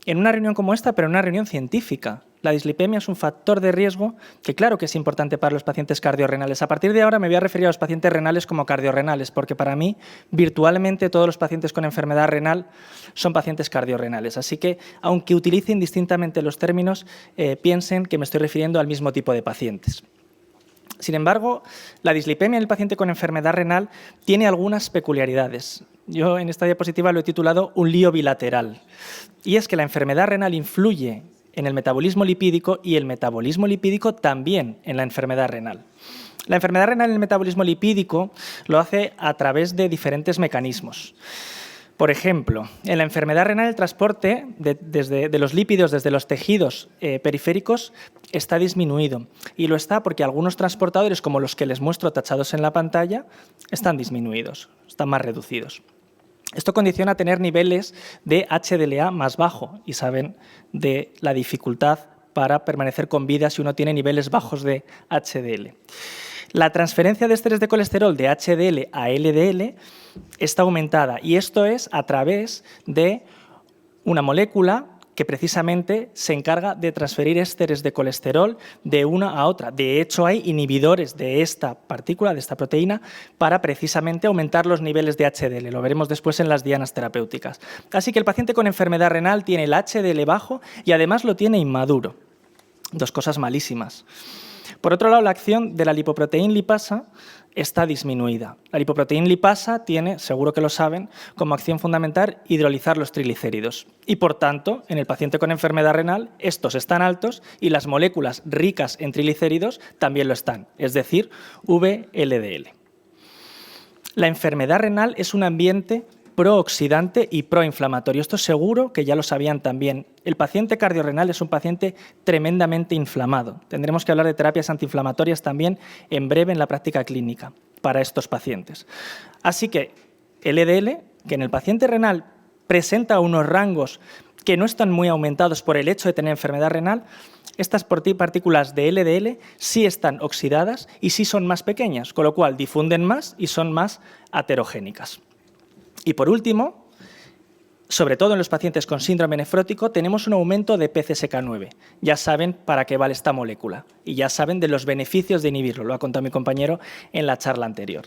en una reunión como esta, pero en una reunión científica. La dislipemia es un factor de riesgo que claro que es importante para los pacientes cardiorrenales. A partir de ahora me voy a referir a los pacientes renales como cardiorrenales, porque para mí virtualmente todos los pacientes con enfermedad renal son pacientes cardiorrenales. Así que, aunque utilicen distintamente los términos, piensen que me estoy refiriendo al mismo tipo de pacientes. Sin embargo, la dislipemia en el paciente con enfermedad renal tiene algunas peculiaridades. Yo en esta diapositiva lo he titulado un lío bilateral. Y es que la enfermedad renal influye en el metabolismo lipídico y el metabolismo lipídico también en la enfermedad renal. La enfermedad renal en el metabolismo lipídico lo hace a través de diferentes mecanismos. Por ejemplo, en la enfermedad renal el transporte de los lípidos desde los tejidos periféricos está disminuido, y lo está porque algunos transportadores, como los que les muestro tachados en la pantalla, están disminuidos, están más reducidos. Esto condiciona a tener niveles de HDLA más bajo, y saben de la dificultad para permanecer con vida si uno tiene niveles bajos de HDL. La transferencia de esteres de colesterol de HDL a LDL está aumentada, y esto es a través de una molécula que precisamente se encarga de transferir ésteres de colesterol de una a otra. De hecho, hay inhibidores de esta partícula, de esta proteína, para precisamente aumentar los niveles de HDL. Lo veremos después en las dianas terapéuticas. Así que el paciente con enfermedad renal tiene el HDL bajo y además lo tiene inmaduro. Dos cosas malísimas. Por otro lado, la acción de la lipoproteína lipasa está disminuida. La lipoproteína lipasa tiene, seguro que lo saben, como acción fundamental hidrolizar los triglicéridos. Y por tanto, en el paciente con enfermedad renal, estos están altos y las moléculas ricas en triglicéridos también lo están, es decir, VLDL. La enfermedad renal es un ambiente prooxidante y proinflamatorio. Esto seguro que ya lo sabían también. El paciente cardiorrenal es un paciente tremendamente inflamado. Tendremos que hablar de terapias antiinflamatorias también en breve en la práctica clínica para estos pacientes. Así que el LDL, que en el paciente renal presenta unos rangos que no están muy aumentados por el hecho de tener enfermedad renal, estas partículas de LDL sí están oxidadas y sí son más pequeñas, con lo cual difunden más y son más aterogénicas. Y por último, sobre todo en los pacientes con síndrome nefrótico, tenemos un aumento de PCSK9. Ya saben para qué vale esta molécula y ya saben de los beneficios de inhibirlo, lo ha contado mi compañero en la charla anterior.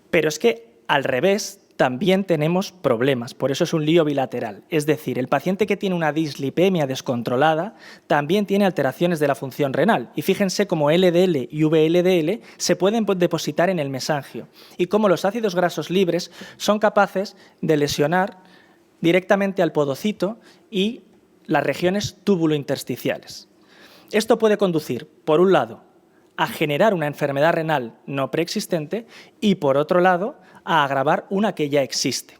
Pero es que al revés también tenemos problemas, por eso es un lío bilateral. Es decir, el paciente que tiene una dislipemia descontrolada también tiene alteraciones de la función renal. Y fíjense cómo LDL y VLDL se pueden depositar en el mesangio y cómo los ácidos grasos libres son capaces de lesionar directamente al podocito y las regiones túbulo-intersticiales. Esto puede conducir, por un lado, a generar una enfermedad renal no preexistente y, por otro lado, a agravar una que ya existe.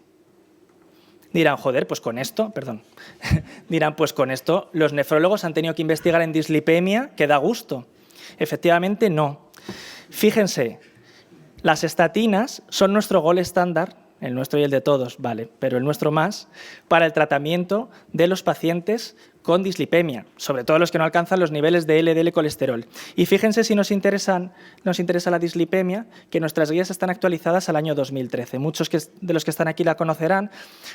Dirán, joder, pues con esto, perdón, dirán, pues con esto los nefrólogos han tenido que investigar en dislipemia, que da gusto. Efectivamente, no. Fíjense, las estatinas son nuestro gold estándar, el nuestro y el de todos, vale, pero el nuestro más, para el tratamiento de los pacientes con dislipemia, sobre todo los que no alcanzan los niveles de LDL colesterol. Y fíjense si nos interesa la dislipemia, que nuestras guías están actualizadas al año 2013. Muchos de los que están aquí la conocerán.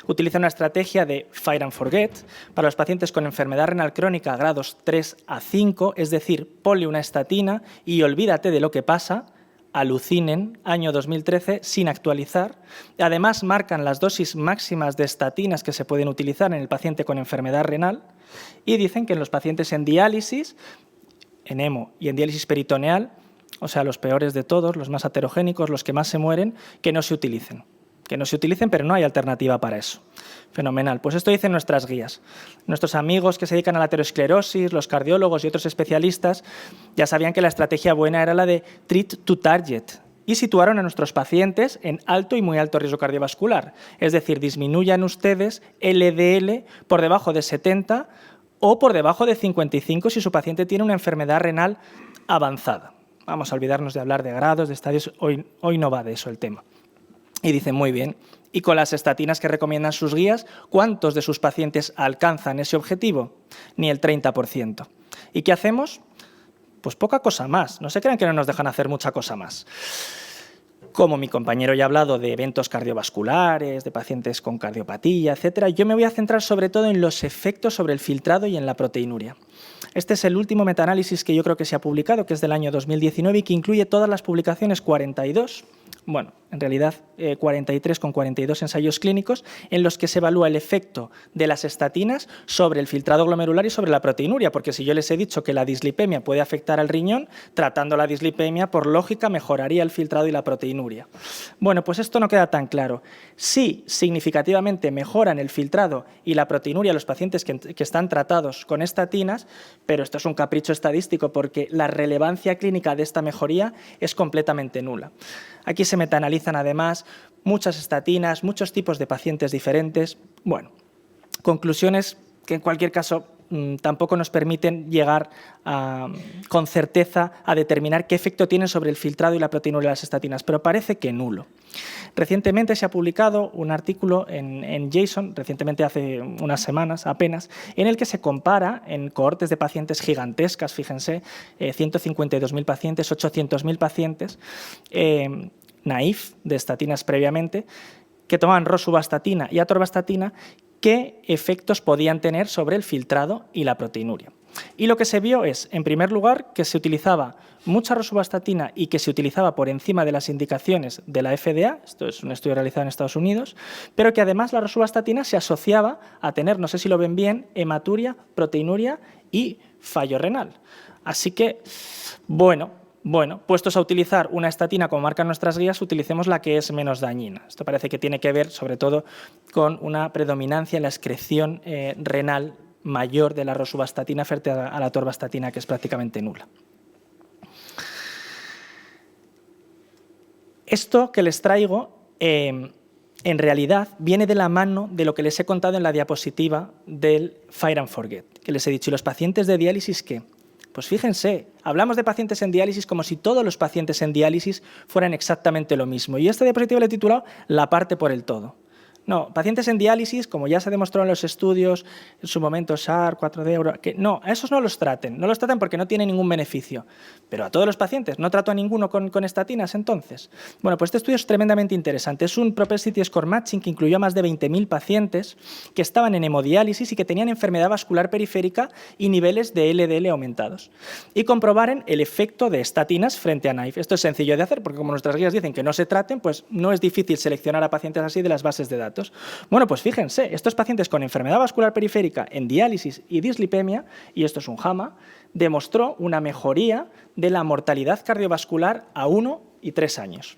Utilizan una estrategia de Fire and Forget para los pacientes con enfermedad renal crónica grados 3 a 5, es decir, ponle una estatina y olvídate de lo que pasa. Alucinen, año 2013, sin actualizar. Además, marcan las dosis máximas de estatinas que se pueden utilizar en el paciente con enfermedad renal y dicen que en los pacientes en diálisis, en hemo y en diálisis peritoneal, o sea, los peores de todos, los más aterogénicos, los que más se mueren, que no se utilicen. Que no se utilicen, pero no hay alternativa para eso. Fenomenal. Pues esto dicen nuestras guías. Nuestros amigos que se dedican a la aterosclerosis, los cardiólogos y otros especialistas, ya sabían que la estrategia buena era la de treat to target y situaron a nuestros pacientes en alto y muy alto riesgo cardiovascular. Es decir, disminuyan ustedes LDL por debajo de 70 o por debajo de 55 si su paciente tiene una enfermedad renal avanzada. Vamos a olvidarnos de hablar de grados, de estadios, hoy no va de eso el tema. Y dicen, muy bien, y con las estatinas que recomiendan sus guías, ¿cuántos de sus pacientes alcanzan ese objetivo? Ni el 30%. ¿Y qué hacemos? Pues poca cosa más. No se crean que no nos dejan hacer mucha cosa más. Como mi compañero ya ha hablado de eventos cardiovasculares, de pacientes con cardiopatía, etcétera, yo me voy a centrar sobre todo en los efectos sobre el filtrado y en la proteinuria. Este es el último metaanálisis que yo creo que se ha publicado, que es del año 2019 y que incluye todas las publicaciones 42, bueno, en realidad 43 con 42 ensayos clínicos en los que se evalúa el efecto de las estatinas sobre el filtrado glomerular y sobre la proteinuria, porque si yo les he dicho que la dislipemia puede afectar al riñón, tratando la dislipemia, por lógica, mejoraría el filtrado y la proteinuria. Bueno, pues esto no queda tan claro. Sí, significativamente mejoran el filtrado y la proteinuria los pacientes que están tratados con estatinas, pero esto es un capricho estadístico porque la relevancia clínica de esta mejoría es completamente nula. Aquí se metaanalizan además muchas estatinas, muchos tipos de pacientes diferentes. Bueno, conclusiones que en cualquier caso tampoco nos permiten llegar con certeza a determinar qué efecto tienen sobre el filtrado y la proteinuria de las estatinas, pero parece que nulo. Recientemente se ha publicado un artículo en JASN, recientemente hace unas semanas apenas, en el que se compara en cohortes de pacientes gigantescas, fíjense, 152.000 pacientes, 800.000 pacientes, naif de estatinas previamente, que tomaban rosuvastatina y atorvastatina, qué efectos podían tener sobre el filtrado y la proteinuria. Y lo que se vio es, en primer lugar, que se utilizaba mucha rosuvastatina y que se utilizaba por encima de las indicaciones de la FDA, esto es un estudio realizado en Estados Unidos, pero que además la rosuvastatina se asociaba a tener, no sé si lo ven bien, hematuria, proteinuria y fallo renal. Así que, bueno, puestos a utilizar una estatina como marcan nuestras guías, utilicemos la que es menos dañina. Esto parece que tiene que ver sobre todo con una predominancia en la excreción renal mayor de la rosuvastatina frente a la atorvastatina, que es prácticamente nula. Esto que les traigo en realidad viene de la mano de lo que les he contado en la diapositiva del Fire and Forget, que les he dicho. ¿Y los pacientes de diálisis qué? Pues fíjense, hablamos de pacientes en diálisis como si todos los pacientes en diálisis fueran exactamente lo mismo. Y esta diapositiva le he titulado La parte por el todo. No, pacientes en diálisis, como ya se demostró en los estudios, en su momento SAR, 4D, que no, a esos no los traten porque no tienen ningún beneficio. Pero a todos los pacientes, ¿no trato a ninguno con estatinas entonces? Bueno, pues este estudio es tremendamente interesante. Es un propensity score matching que incluyó a más de 20.000 pacientes que estaban en hemodiálisis y que tenían enfermedad vascular periférica y niveles de LDL aumentados. Y comprobaron el efecto de estatinas frente a NICE. Esto es sencillo de hacer porque como nuestras guías dicen que no se traten, pues no es difícil seleccionar a pacientes así de las bases de datos. Bueno, pues fíjense, estos pacientes con enfermedad vascular periférica en diálisis y dislipemia, y esto es un JAMA, demostró una mejoría de la mortalidad cardiovascular a 1 y 3 años.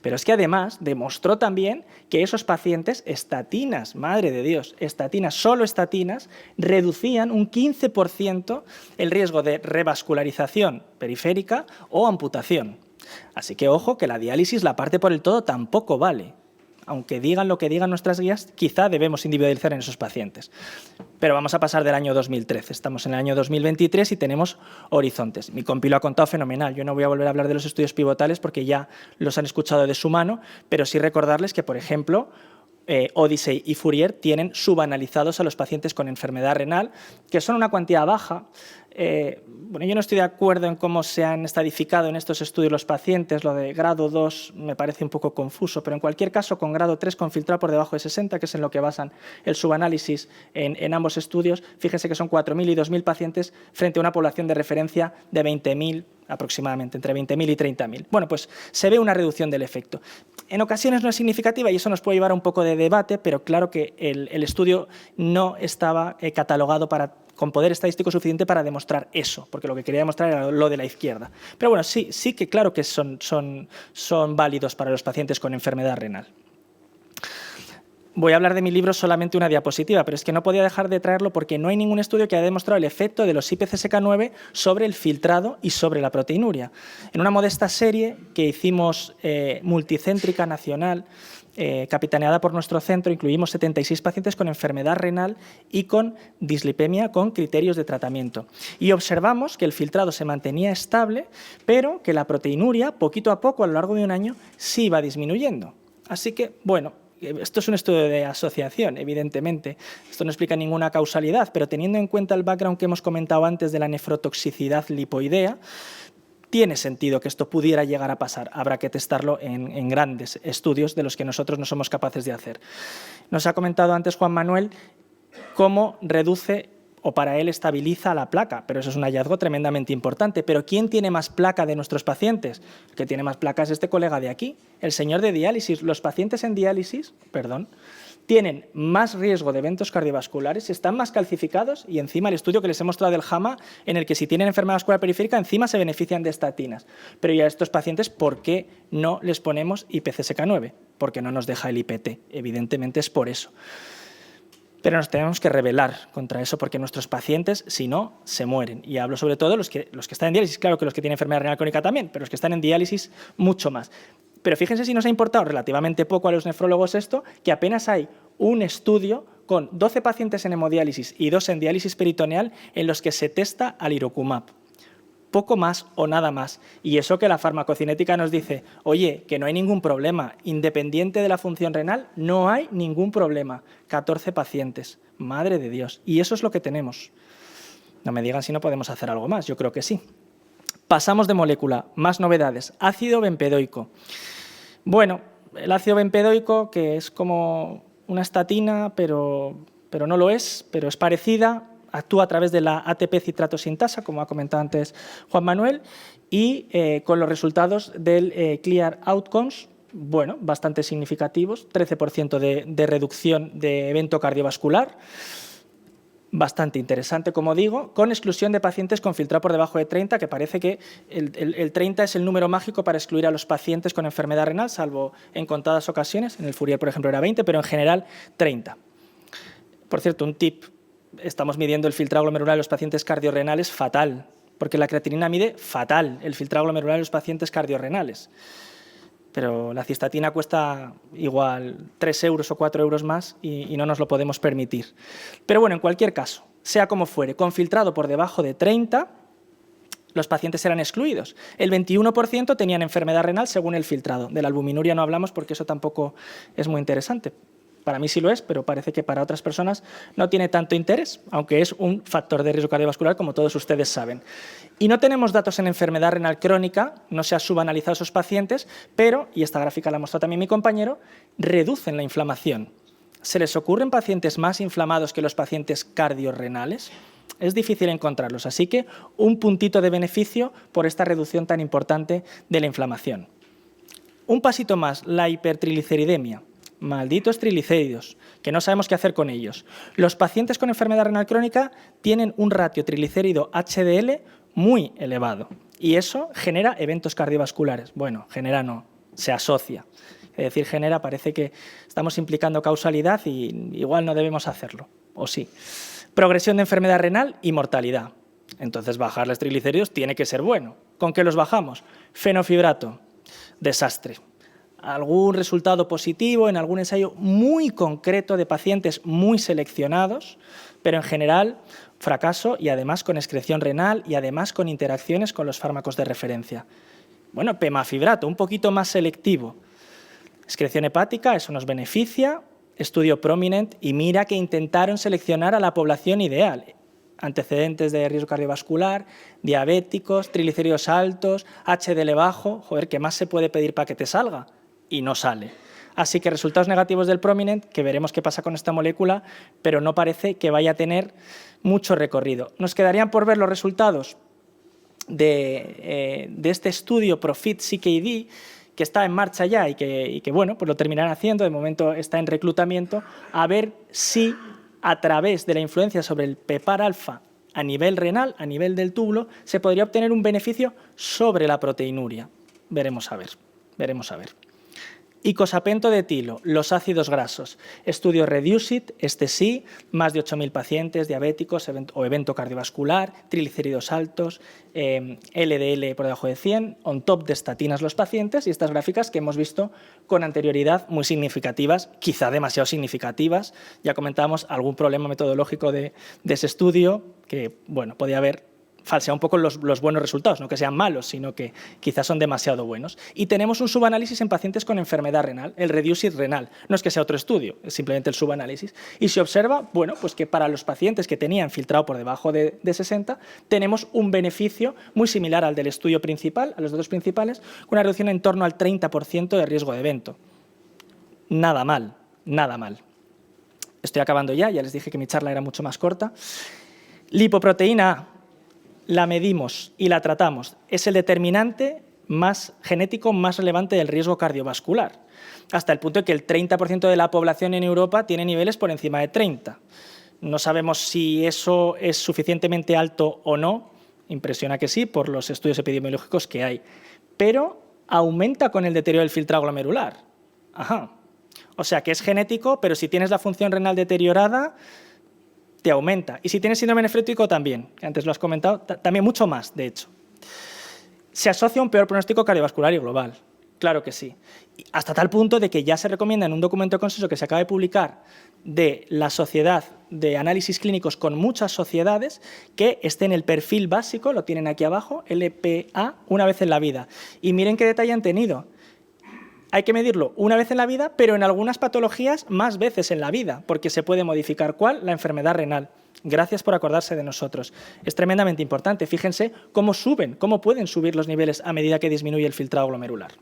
Pero es que además demostró también que esos pacientes, estatinas, madre de Dios, estatinas, solo estatinas, reducían un 15% el riesgo de revascularización periférica o amputación. Así que ojo que la diálisis, la parte por el todo, tampoco vale. Aunque digan lo que digan nuestras guías, quizá debemos individualizar en esos pacientes. Pero vamos a pasar del año 2013. Estamos en el año 2023 y tenemos horizontes. Mi compi lo ha contado fenomenal. Yo no voy a volver a hablar de los estudios pivotales porque ya los han escuchado de su mano, pero sí recordarles que, por ejemplo, Odyssey y Fourier tienen subanalizados a los pacientes con enfermedad renal, que son una cuantía baja. Bueno, yo no estoy de acuerdo en cómo se han estadificado en estos estudios los pacientes. Lo de grado 2 me parece un poco confuso, pero en cualquier caso, con grado 3 con filtrado por debajo de 60, que es en lo que basan el subanálisis en ambos estudios, fíjense que son 4.000 y 2.000 pacientes frente a una población de referencia de 20.000 aproximadamente, entre 20.000 y 30.000. Bueno, pues se ve una reducción del efecto. En ocasiones no es significativa y eso nos puede llevar a un poco de debate, pero claro que el estudio no estaba catalogado con poder estadístico suficiente para demostrar eso, porque lo que quería demostrar era lo de la izquierda. Pero bueno, sí que claro que son válidos para los pacientes con enfermedad renal. Voy a hablar de mi libro solamente una diapositiva, pero es que no podía dejar de traerlo porque no hay ningún estudio que haya demostrado el efecto de los IPCSK9 sobre el filtrado y sobre la proteinuria. En una modesta serie que hicimos multicéntrica nacional, capitaneada por nuestro centro, incluimos 76 pacientes con enfermedad renal y con dislipemia con criterios de tratamiento. Y observamos que el filtrado se mantenía estable, pero que la proteinuria, poquito a poco, a lo largo de un año, sí iba disminuyendo. Así que, bueno, esto es un estudio de asociación, evidentemente. Esto no explica ninguna causalidad, pero teniendo en cuenta el background que hemos comentado antes de la nefrotoxicidad lipoidea, tiene sentido que esto pudiera llegar a pasar. Habrá que testarlo en grandes estudios de los que nosotros no somos capaces de hacer. Nos ha comentado antes Juan Manuel cómo reduce o para él estabiliza la placa, pero eso es un hallazgo tremendamente importante. Pero ¿quién tiene más placa de nuestros pacientes? El que tiene más placa es este colega de aquí, el señor de diálisis. Los pacientes en diálisis, tienen más riesgo de eventos cardiovasculares, están más calcificados y encima el estudio que les he mostrado del JAMA, en el que si tienen enfermedad vascular periférica, encima se benefician de estatinas. Pero ya a estos pacientes, ¿por qué no les ponemos IPCSK9? Porque no nos deja el IPT. Evidentemente es por eso. Pero nos tenemos que rebelar contra eso porque nuestros pacientes, si no, se mueren. Y hablo sobre todo los que están en diálisis, claro que los que tienen enfermedad renal crónica también, pero los que están en diálisis mucho más. Pero fíjense si nos ha importado relativamente poco a los nefrólogos esto, que apenas hay un estudio con 12 pacientes en hemodiálisis y 2 en diálisis peritoneal en los que se testa alirocumab. Poco más o nada más. Y eso que la farmacocinética nos dice, oye, que no hay ningún problema, independiente de la función renal, no hay ningún problema. 14 pacientes, madre de Dios. Y eso es lo que tenemos. No me digan si no podemos hacer algo más, yo creo que sí. Pasamos de molécula, más novedades. Ácido bempedoico. Bueno, el ácido bempedoico, que es como una estatina, pero no lo es, pero es parecida, actúa a través de la ATP citrato sintasa, como ha comentado antes Juan Manuel, y con los resultados del CLEAR Outcomes, bueno, bastante significativos, 13% de reducción de evento cardiovascular, bastante interesante, como digo, con exclusión de pacientes con filtrado por debajo de 30, que parece que el 30 es el número mágico para excluir a los pacientes con enfermedad renal, salvo en contadas ocasiones, en el Fourier, por ejemplo, era 20, pero en general 30. Por cierto, un tip. Estamos midiendo el filtrado glomerular de los pacientes cardiorrenales fatal, porque la creatinina mide fatal el filtrado glomerular de los pacientes cardiorrenales. pero la cistatina cuesta igual 3 euros o 4 euros más y no nos lo podemos permitir. Pero bueno, en cualquier caso, sea como fuere, con filtrado por debajo de 30, los pacientes eran excluidos. El 21% tenían enfermedad renal según el filtrado. De la albuminuria no hablamos porque eso tampoco es muy interesante. Para mí sí lo es, pero parece que para otras personas no tiene tanto interés, aunque es un factor de riesgo cardiovascular, como todos ustedes saben. Y no tenemos datos en enfermedad renal crónica, no se ha subanalizado a esos pacientes, pero, y esta gráfica la mostró también mi compañero, reducen la inflamación. ¿Se les ocurren pacientes más inflamados que los pacientes cardiorrenales? Es difícil encontrarlos, así que un puntito de beneficio por esta reducción tan importante de la inflamación. Un pasito más, la hipertrigliceridemia. Malditos triglicéridos, que no sabemos qué hacer con ellos. Los pacientes con enfermedad renal crónica tienen un ratio triglicérido HDL muy elevado y eso genera eventos cardiovasculares. Bueno, genera no, se asocia. Es decir, genera, parece que estamos implicando causalidad y igual no debemos hacerlo, o sí. Progresión de enfermedad renal y mortalidad. Entonces, bajar los triglicéridos tiene que ser bueno. ¿Con qué los bajamos? Fenofibrato, desastre. Algún resultado positivo en algún ensayo muy concreto de pacientes muy seleccionados, pero en general fracaso y además con excreción renal y además con interacciones con los fármacos de referencia. Bueno, pemafibrato, un poquito más selectivo. Excreción hepática, eso nos beneficia. Estudio Prominent y mira que intentaron seleccionar a la población ideal. Antecedentes de riesgo cardiovascular, diabéticos, triglicéridos altos, HDL bajo. Joder, ¿qué más se puede pedir para que te salga? Y no sale. Así que resultados negativos del Prominent, que veremos qué pasa con esta molécula, pero no parece que vaya a tener mucho recorrido. Nos quedarían por ver los resultados de este estudio PROFIT-CKD, que está en marcha ya y que bueno, pues lo terminarán haciendo, de momento está en reclutamiento, a ver si a través de la influencia sobre el PEPAR-alfa a nivel renal, a nivel del túbulo, se podría obtener un beneficio sobre la proteinuria. Veremos a ver, veremos a ver. Icosapento de etilo, los ácidos grasos. Estudio REDUCE-IT, este sí, más de 8.000 pacientes diabéticos o evento cardiovascular, triglicéridos altos, LDL por debajo de 100, on top de estatinas los pacientes y estas gráficas que hemos visto con anterioridad muy significativas, quizá demasiado significativas. Ya comentábamos algún problema metodológico de ese estudio que, bueno, podía haber falsea un poco los buenos resultados, no que sean malos, sino que quizás son demasiado buenos. Y tenemos un subanálisis en pacientes con enfermedad renal, el REDUCE-IT renal. No es que sea otro estudio, es simplemente el subanálisis. Y se observa, bueno, pues que para los pacientes que tenían filtrado por debajo de 60, tenemos un beneficio muy similar al del estudio principal, a los datos principales, con una reducción en torno al 30% de riesgo de evento. Nada mal, nada mal. Estoy acabando ya les dije que mi charla era mucho más corta. Lipoproteína A. La medimos y la tratamos. Es el determinante más genético más relevante del riesgo cardiovascular, hasta el punto de que el 30% de la población en Europa tiene niveles por encima de 30. No sabemos si eso es suficientemente alto o no, impresiona que sí, por los estudios epidemiológicos que hay, pero aumenta con el deterioro del filtrado glomerular. Ajá. O sea que es genético, pero si tienes la función renal deteriorada, te aumenta. Y si tienes síndrome nefrótico también, que antes lo has comentado, también mucho más, de hecho. Se asocia a un peor pronóstico cardiovascular y global, claro que sí. Hasta tal punto de que ya se recomienda en un documento de consenso que se acaba de publicar de la Sociedad de Análisis Clínicos con muchas sociedades que esté en el perfil básico, lo tienen aquí abajo, LPA, una vez en la vida. Y miren qué detalle han tenido. Hay que medirlo una vez en la vida, pero en algunas patologías más veces en la vida, porque se puede modificar ¿cuál? La enfermedad renal. Gracias por acordarse de nosotros. Es tremendamente importante. Fíjense cómo suben, cómo pueden subir los niveles a medida que disminuye el filtrado glomerular.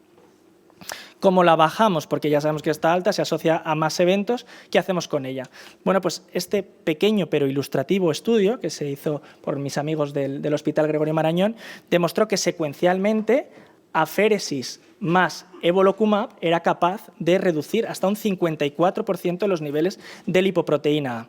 Cómo la bajamos, porque ya sabemos que está alta, se asocia a más eventos. ¿Qué hacemos con ella? Bueno, pues este pequeño pero ilustrativo estudio que se hizo por mis amigos del Hospital Gregorio Marañón demostró que secuencialmente aféresis más evolocumab era capaz de reducir hasta un 54% los niveles de lipoproteína A.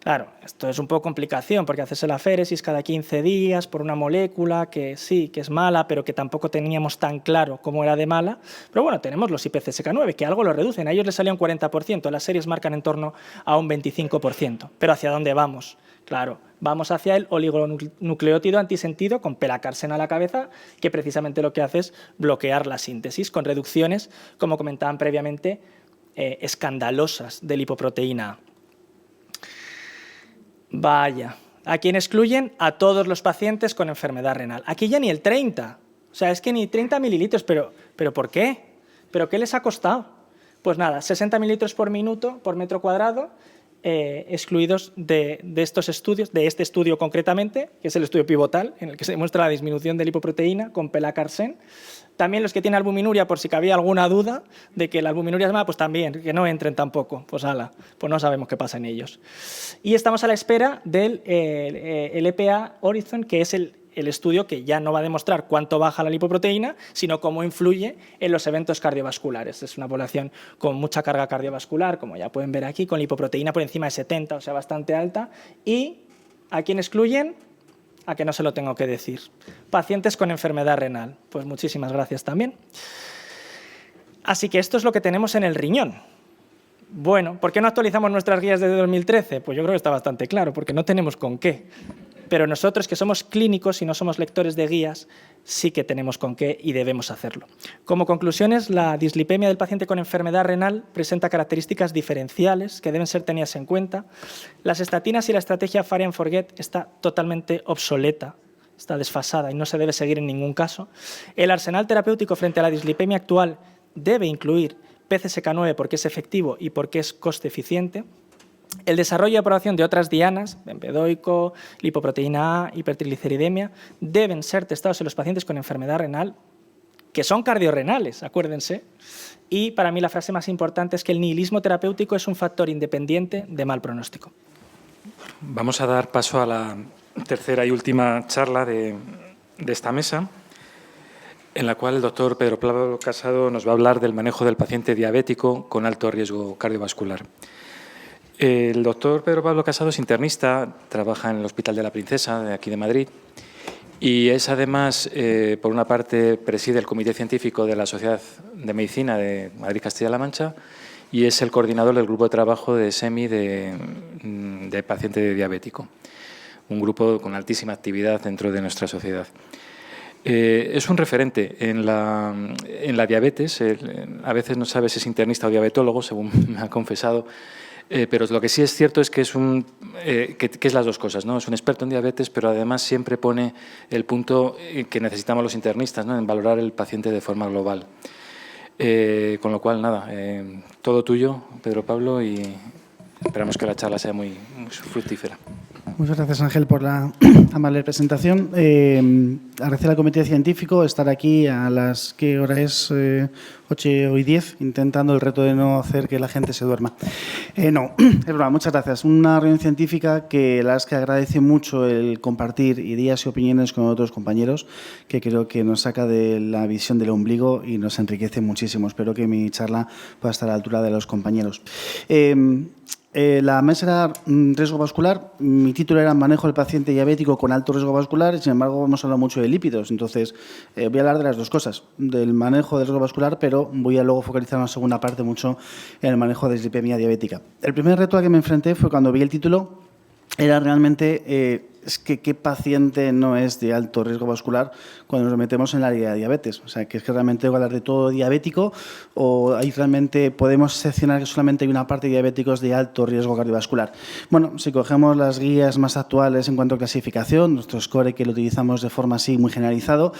Claro, esto es un poco complicación porque hacerse la féresis cada 15 días por una molécula que sí, que es mala, pero que tampoco teníamos tan claro cómo era de mala. Pero bueno, tenemos los IPCSK9, que algo lo reducen. A ellos les salía un 40%, las series marcan en torno a un 25%. Pero ¿hacia dónde vamos? Claro, vamos hacia el oligonucleótido antisentido con pelacarsen a la cabeza, que precisamente lo que hace es bloquear la síntesis con reducciones, como comentaban previamente, escandalosas de lipoproteína A. Vaya, ¿a quién excluyen? A todos los pacientes con enfermedad renal. Aquí ya ni el 30, o sea, es que ni 30 mililitros, pero ¿por qué? ¿Pero qué les ha costado? Pues nada, 60 mililitros por minuto, por metro cuadrado, excluidos de estos estudios, de este estudio concretamente, que es el estudio pivotal, en el que se demuestra la disminución de lipoproteína con pelacarsen. También los que tienen albuminuria, por si cabía alguna duda de que la albuminuria es mala, pues también, que no entren tampoco, pues ala, pues no sabemos qué pasa en ellos. Y estamos a la espera del el EPA Horizon, que es el estudio que ya no va a demostrar cuánto baja la lipoproteína, sino cómo influye en los eventos cardiovasculares. Es una población con mucha carga cardiovascular, como ya pueden ver aquí, con lipoproteína por encima de 70, o sea, bastante alta. ¿Y a quién excluyen? A que no se lo tengo que decir. Pacientes con enfermedad renal. Pues muchísimas gracias también. Así que esto es lo que tenemos en el riñón. Bueno, ¿por qué no actualizamos nuestras guías desde 2013? Pues yo creo que está bastante claro, porque no tenemos con qué. Pero nosotros, que somos clínicos y no somos lectores de guías, sí que tenemos con qué y debemos hacerlo. Como conclusiones, la dislipemia del paciente con enfermedad renal presenta características diferenciales que deben ser tenidas en cuenta. Las estatinas y la estrategia Fare and Forget está totalmente obsoleta, está desfasada y no se debe seguir en ningún caso. El arsenal terapéutico frente a la dislipemia actual debe incluir PCSK9 porque es efectivo y porque es coste eficiente. El desarrollo y aprobación de otras dianas, bempedoico, lipoproteína A, hipertrigliceridemia, deben ser testados en los pacientes con enfermedad renal, que son cardiorrenales, acuérdense. Y para mí la frase más importante es que el nihilismo terapéutico es un factor independiente de mal pronóstico. Vamos a dar paso a la tercera y última charla de esta mesa, en la cual el doctor Pedro Pablo Casado nos va a hablar del manejo del paciente diabético con alto riesgo cardiovascular. El doctor Pedro Pablo Casado es internista, trabaja en el Hospital de la Princesa, de aquí de Madrid, y es además, por una parte, preside el Comité Científico de la Sociedad de Medicina de Madrid-Castilla-La Mancha y es el coordinador del grupo de trabajo de SEMI de paciente diabético, un grupo con altísima actividad dentro de nuestra sociedad. Es un referente en la diabetes, a veces no sabe si es internista o diabetólogo, según me ha confesado, pero lo que sí es cierto es que es que es las dos cosas, ¿no? Es un experto en diabetes, pero además siempre pone el punto que necesitamos los internistas, ¿no? En valorar el paciente de forma global. Con lo cual, nada, todo tuyo, Pedro Pablo, y esperamos que la charla sea muy fructífera. Muchas gracias, Ángel, por la amable presentación. Agradecer al Comité Científico estar aquí a las, ¿qué hora es? 8:10, intentando el reto de no hacer que la gente se duerma. No, es verdad, muchas gracias. Una reunión científica que la verdad es que agradece mucho el compartir ideas y opiniones con otros compañeros, que creo que nos saca de la visión del ombligo y nos enriquece muchísimo. Espero que mi charla pueda estar a la altura de los compañeros. La mesa era riesgo vascular, mi título era manejo del paciente diabético con alto riesgo vascular, y sin embargo hemos hablado mucho de lípidos, entonces voy a hablar de las dos cosas, del manejo del riesgo vascular, pero voy a luego focalizar una segunda parte mucho en el manejo de dislipemia diabética. El primer reto al que me enfrenté fue cuando vi el título, era realmente es que qué paciente no es de alto riesgo vascular cuando nos metemos en el área de diabetes. O sea, que es que realmente tengo que hablar de todo diabético o ahí realmente podemos seccionar que solamente hay una parte de diabéticos de alto riesgo cardiovascular. Bueno, si cogemos las guías más actuales en cuanto a clasificación, nuestro score que lo utilizamos de forma así muy generalizado,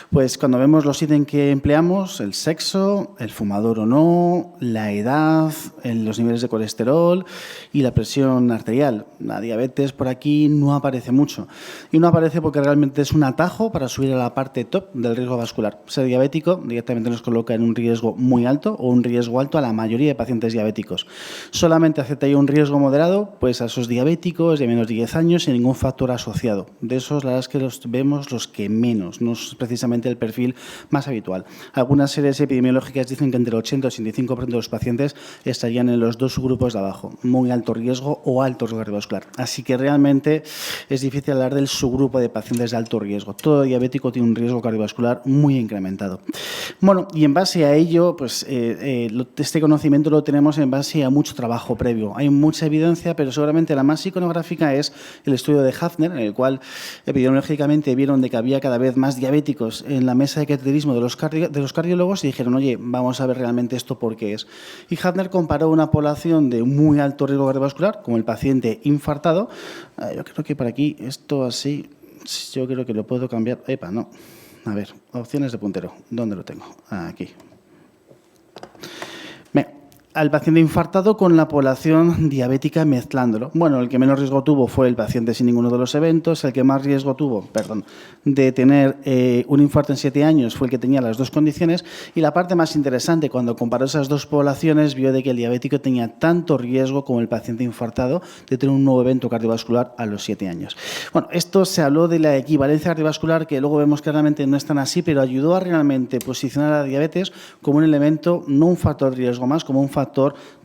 pues cuando vemos los ítems que empleamos, el sexo, el fumador o no, la edad, los niveles de colesterol y la presión arterial. La diabetes por aquí no aparece mucho. Y no aparece porque realmente es un atajo para subir a la parte top del riesgo vascular. Ser diabético directamente nos coloca en un riesgo muy alto o un riesgo alto a la mayoría de pacientes diabéticos. Solamente acepta un riesgo moderado pues a esos diabéticos de menos de 10 años sin ningún factor asociado. De esos, la verdad es que los vemos los que menos, no es precisamente el perfil más habitual. Algunas series epidemiológicas dicen que entre el 80 y el 85% de los pacientes estarían en los dos subgrupos de abajo, muy alto riesgo o alto riesgo cardiovascular. Así que realmente es difícil hablar del subgrupo de pacientes de alto riesgo. Todo diabético tiene un riesgo cardiovascular muy incrementado. Bueno, y en base a ello, pues este conocimiento lo tenemos en base a mucho trabajo previo. Hay mucha evidencia, pero seguramente la más iconográfica es el estudio de Hafner, en el cual epidemiológicamente vieron de que había cada vez más diabéticos en la mesa de cateterismo de los cardiólogos y dijeron, oye, vamos a ver realmente esto por qué es. Y Hafner comparó una población de muy alto riesgo cardiovascular, como el paciente infartado. Yo creo que por aquí, esto así, yo creo que lo puedo cambiar. Epa, no. A ver, opciones de puntero. ¿Dónde lo tengo? Aquí. Al paciente infartado con la población diabética mezclándolo. Bueno, el que menos riesgo tuvo fue el paciente sin ninguno de los eventos, el que más riesgo tuvo, de tener un infarto en 7 años fue el que tenía las dos condiciones y la parte más interesante, cuando comparó esas dos poblaciones, vio de que el diabético tenía tanto riesgo como el paciente infartado de tener un nuevo evento cardiovascular a los 7 años. Bueno, esto se habló de la equivalencia cardiovascular, que luego vemos que realmente no es tan así, pero ayudó a realmente posicionar a la diabetes como un elemento, no un factor de riesgo más, como un factor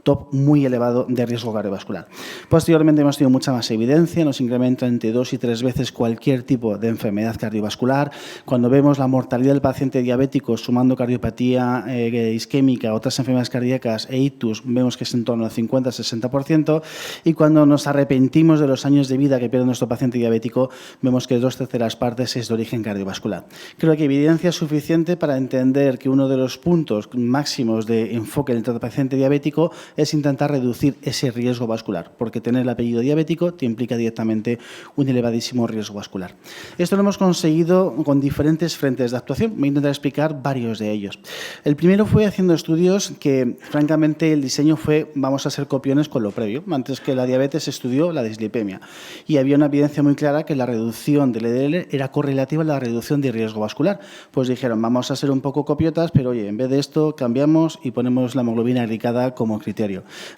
top muy elevado de riesgo cardiovascular. Posteriormente hemos tenido mucha más evidencia, nos incrementa entre 2 y 3 veces cualquier tipo de enfermedad cardiovascular. Cuando vemos la mortalidad del paciente diabético sumando cardiopatía isquémica, otras enfermedades cardíacas e ictus, vemos que es en torno al 50-60%, y cuando nos arrepentimos de los años de vida que pierde nuestro paciente diabético, vemos que 2/3 partes es de origen cardiovascular. Creo que evidencia suficiente para entender que uno de los puntos máximos de enfoque en el paciente diabético es intentar reducir ese riesgo vascular, porque tener el apellido diabético te implica directamente un elevadísimo riesgo vascular. Esto lo hemos conseguido con diferentes frentes de actuación. Voy a intentar explicar varios de ellos. El primero fue haciendo estudios que, francamente, el diseño fue, vamos a ser copiones con lo previo. Antes que la diabetes se estudió la dislipemia y había una evidencia muy clara que la reducción del LDL era correlativa a la reducción de riesgo vascular. Pues dijeron, vamos a ser un poco copiotas, pero oye, en vez de esto cambiamos y ponemos la hemoglobina glicada como criterio.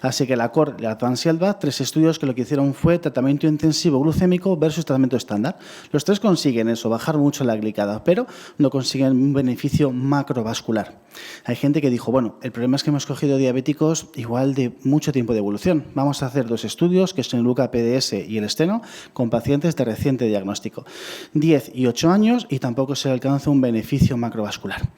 Así que la CORE y la Advance y ADVANCE, 3 estudios que lo que hicieron fue tratamiento intensivo glucémico versus tratamiento estándar. Los 3 consiguen eso, bajar mucho la glicada, pero no consiguen un beneficio macrovascular. Hay gente que dijo, bueno, el problema es que hemos cogido diabéticos igual de mucho tiempo de evolución. Vamos a hacer 2 estudios, que son el UCA-PDS y el esteno, con pacientes de reciente diagnóstico. 10 y 8 años y tampoco se alcanza un beneficio macrovascular.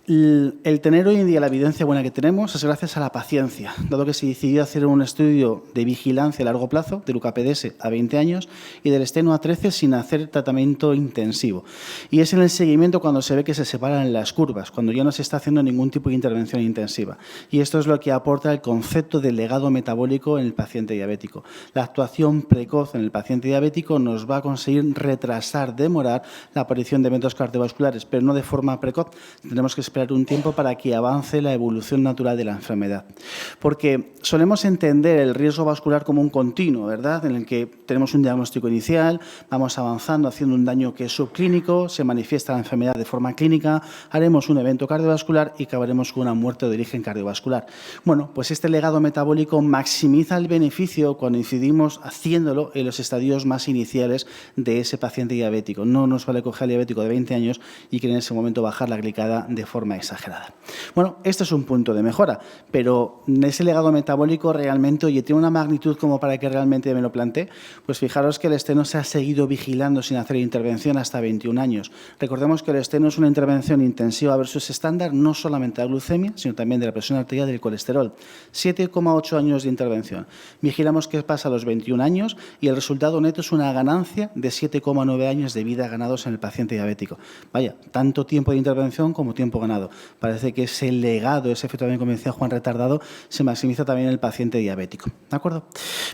El tener hoy en día la evidencia buena que tenemos es gracias a la paciencia, dado que se decidió hacer un estudio de vigilancia a largo plazo del UCA-PDS a 20 años y del esteno a 13 sin hacer tratamiento intensivo. Y es en el seguimiento cuando se ve que se separan las curvas, cuando ya no se está haciendo ningún tipo de intervención intensiva. Y esto es lo que aporta el concepto de legado metabólico en el paciente diabético. La actuación precoz en el paciente diabético nos va a conseguir retrasar, demorar la aparición de eventos cardiovasculares, pero no de forma precoz. Tenemos que esperar un tiempo para que avance la evolución natural de la enfermedad. Porque solemos entender el riesgo vascular como un continuo, ¿verdad? En el que tenemos un diagnóstico inicial, vamos avanzando, haciendo un daño que es subclínico, se manifiesta la enfermedad de forma clínica, haremos un evento cardiovascular y acabaremos con una muerte de origen cardiovascular. Bueno, pues este legado metabólico maximiza el beneficio cuando incidimos haciéndolo en los estadios más iniciales de ese paciente diabético. No nos vale coger al diabético de 20 años y que en ese momento bajar la glicada de forma exagerada. Bueno, este es un punto de mejora, pero ese legado metabólico realmente, oye, tiene una magnitud como para que realmente me lo plantee. Pues fijaros que el esteno se ha seguido vigilando sin hacer intervención hasta 21 años. Recordemos que el esteno es una intervención intensiva versus estándar, no solamente de la glucemia, sino también de la presión arterial y del colesterol. 7,8 años de intervención. Vigilamos qué pasa a los 21 años y el resultado neto es una ganancia de 7,9 años de vida ganados en el paciente diabético. Vaya, tanto tiempo de intervención como tiempo ganado mencionado. Parece que ese legado, ese efecto también, como decía Juan, retardado, se maximiza también en el paciente diabético. ¿De acuerdo?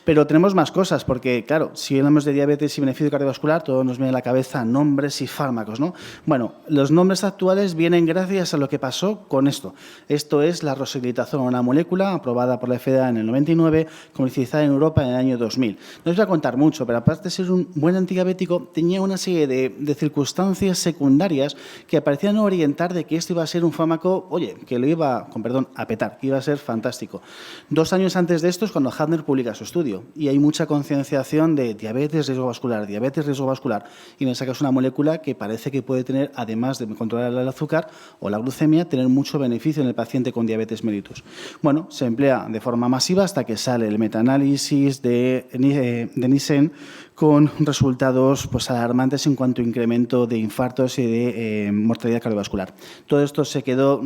Pero tenemos más cosas, porque, claro, si hablamos de diabetes y beneficio cardiovascular, todo nos viene a la cabeza nombres y fármacos, ¿no? Bueno, los nombres actuales vienen gracias a lo que pasó con esto. Esto es la rosiglitazona, una molécula aprobada por la FDA en el 99, comercializada en Europa en el año 2000. No os voy a contar mucho, pero aparte de ser un buen antidiabético, tenía una serie de circunstancias secundarias que parecían orientar de que esto iba a ser un fármaco, oye, que lo iba, con perdón, a petar, que iba a ser fantástico. 2 años antes de esto es cuando Hadner publica su estudio y hay mucha concienciación de diabetes, riesgo vascular, y me sacas una molécula que parece que puede tener, además de controlar el azúcar o la glucemia, tener mucho beneficio en el paciente con diabetes mellitus. Bueno, se emplea de forma masiva hasta que sale el metaanálisis de Nissen con resultados pues, alarmantes en cuanto a incremento de infartos y de mortalidad cardiovascular. Todo esto se quedó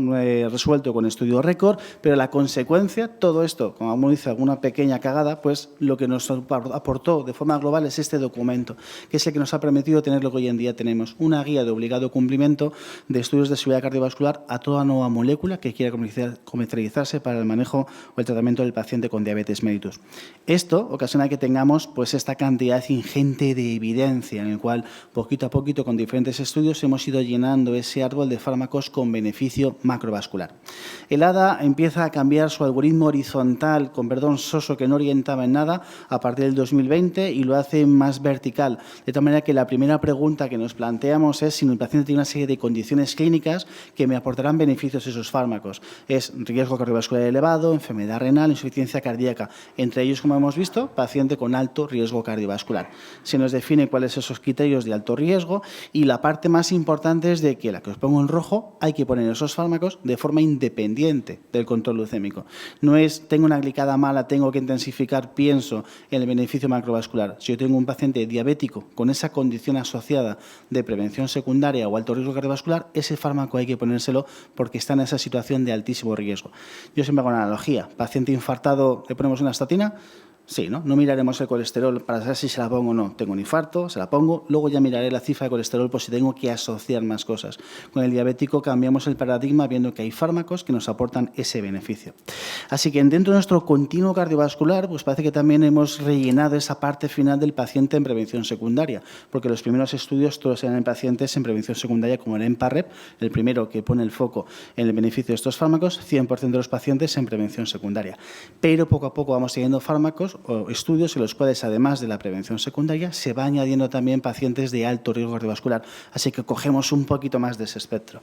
resuelto con estudio récord, pero la consecuencia, todo esto, como uno dice, alguna pequeña cagada, pues lo que nos aportó de forma global es este documento, que es el que nos ha permitido tener lo que hoy en día tenemos, una guía de obligado cumplimiento de estudios de seguridad cardiovascular a toda nueva molécula que quiera comercializarse para el manejo o el tratamiento del paciente con diabetes mellitus. Esto ocasiona que tengamos pues, esta cantidad ingente de evidencia en el cual poquito a poquito con diferentes estudios hemos ido llenando ese árbol de fármacos con beneficio macrovascular. El ADA empieza a cambiar su algoritmo horizontal, con perdón soso que no orientaba en nada, a partir del 2020 y lo hace más vertical. De tal manera que la primera pregunta que nos planteamos es si el paciente tiene una serie de condiciones clínicas que me aportarán beneficios esos fármacos. Es riesgo cardiovascular elevado, enfermedad renal, insuficiencia cardíaca. Entre ellos, como hemos visto, paciente con alto riesgo cardiovascular. Se nos define cuáles son esos criterios de alto riesgo y la parte más importante es de que la que os pongo en rojo hay que poner esos fármacos de forma independiente del control glucémico. No es tengo una glicada mala, tengo que intensificar, pienso en el beneficio macrovascular. Si yo tengo un paciente diabético con esa condición asociada de prevención secundaria o alto riesgo cardiovascular, ese fármaco hay que ponérselo porque está en esa situación de altísimo riesgo. Yo siempre hago una analogía. Paciente infartado, ¿le ponemos una estatina? Sí, ¿no? No miraremos el colesterol para saber si se la pongo o no. Tengo un infarto, se la pongo, luego ya miraré la cifra de colesterol por si tengo que asociar más cosas. Con el diabético cambiamos el paradigma viendo que hay fármacos que nos aportan ese beneficio. Así que dentro de nuestro continuo cardiovascular, pues parece que también hemos rellenado esa parte final del paciente en prevención secundaria, porque los primeros estudios todos eran en pacientes en prevención secundaria, como el EMPA-REP, el primero que pone el foco en el beneficio de estos fármacos, 100% de los pacientes en prevención secundaria. Pero poco a poco vamos teniendo fármacos o estudios en los cuales, además de la prevención secundaria, se va añadiendo también pacientes de alto riesgo cardiovascular. Así que cogemos un poquito más de ese espectro.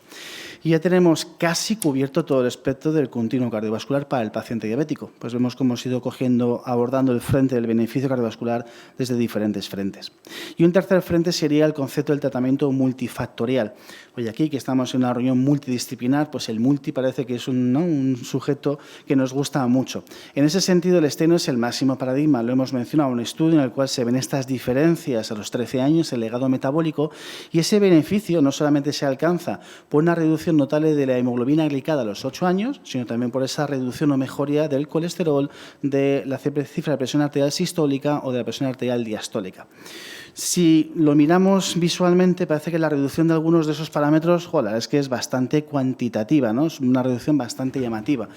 Y ya tenemos casi cubierto todo el espectro del continuo cardiovascular para el paciente diabético. Pues vemos cómo hemos ido abordando el frente del beneficio cardiovascular desde diferentes frentes. Y un tercer frente sería el concepto del tratamiento multifactorial. Hoy aquí, que estamos en una reunión multidisciplinar, pues el multi parece que es un sujeto que nos gusta mucho. En ese sentido, el esteno es el máximo paradigma. Lo hemos mencionado, un estudio en el cual se ven estas diferencias a los 13 años, el legado metabólico, y ese beneficio no solamente se alcanza por una reducción notable de la hemoglobina glicada a los 8 años, sino también por esa reducción o mejoría del colesterol, de la cifra de presión arterial sistólica o de la presión arterial diastólica. Si lo miramos visualmente, parece que la reducción de algunos de esos parámetros, es que es bastante cuantitativa, ¿no? Es una reducción bastante llamativa.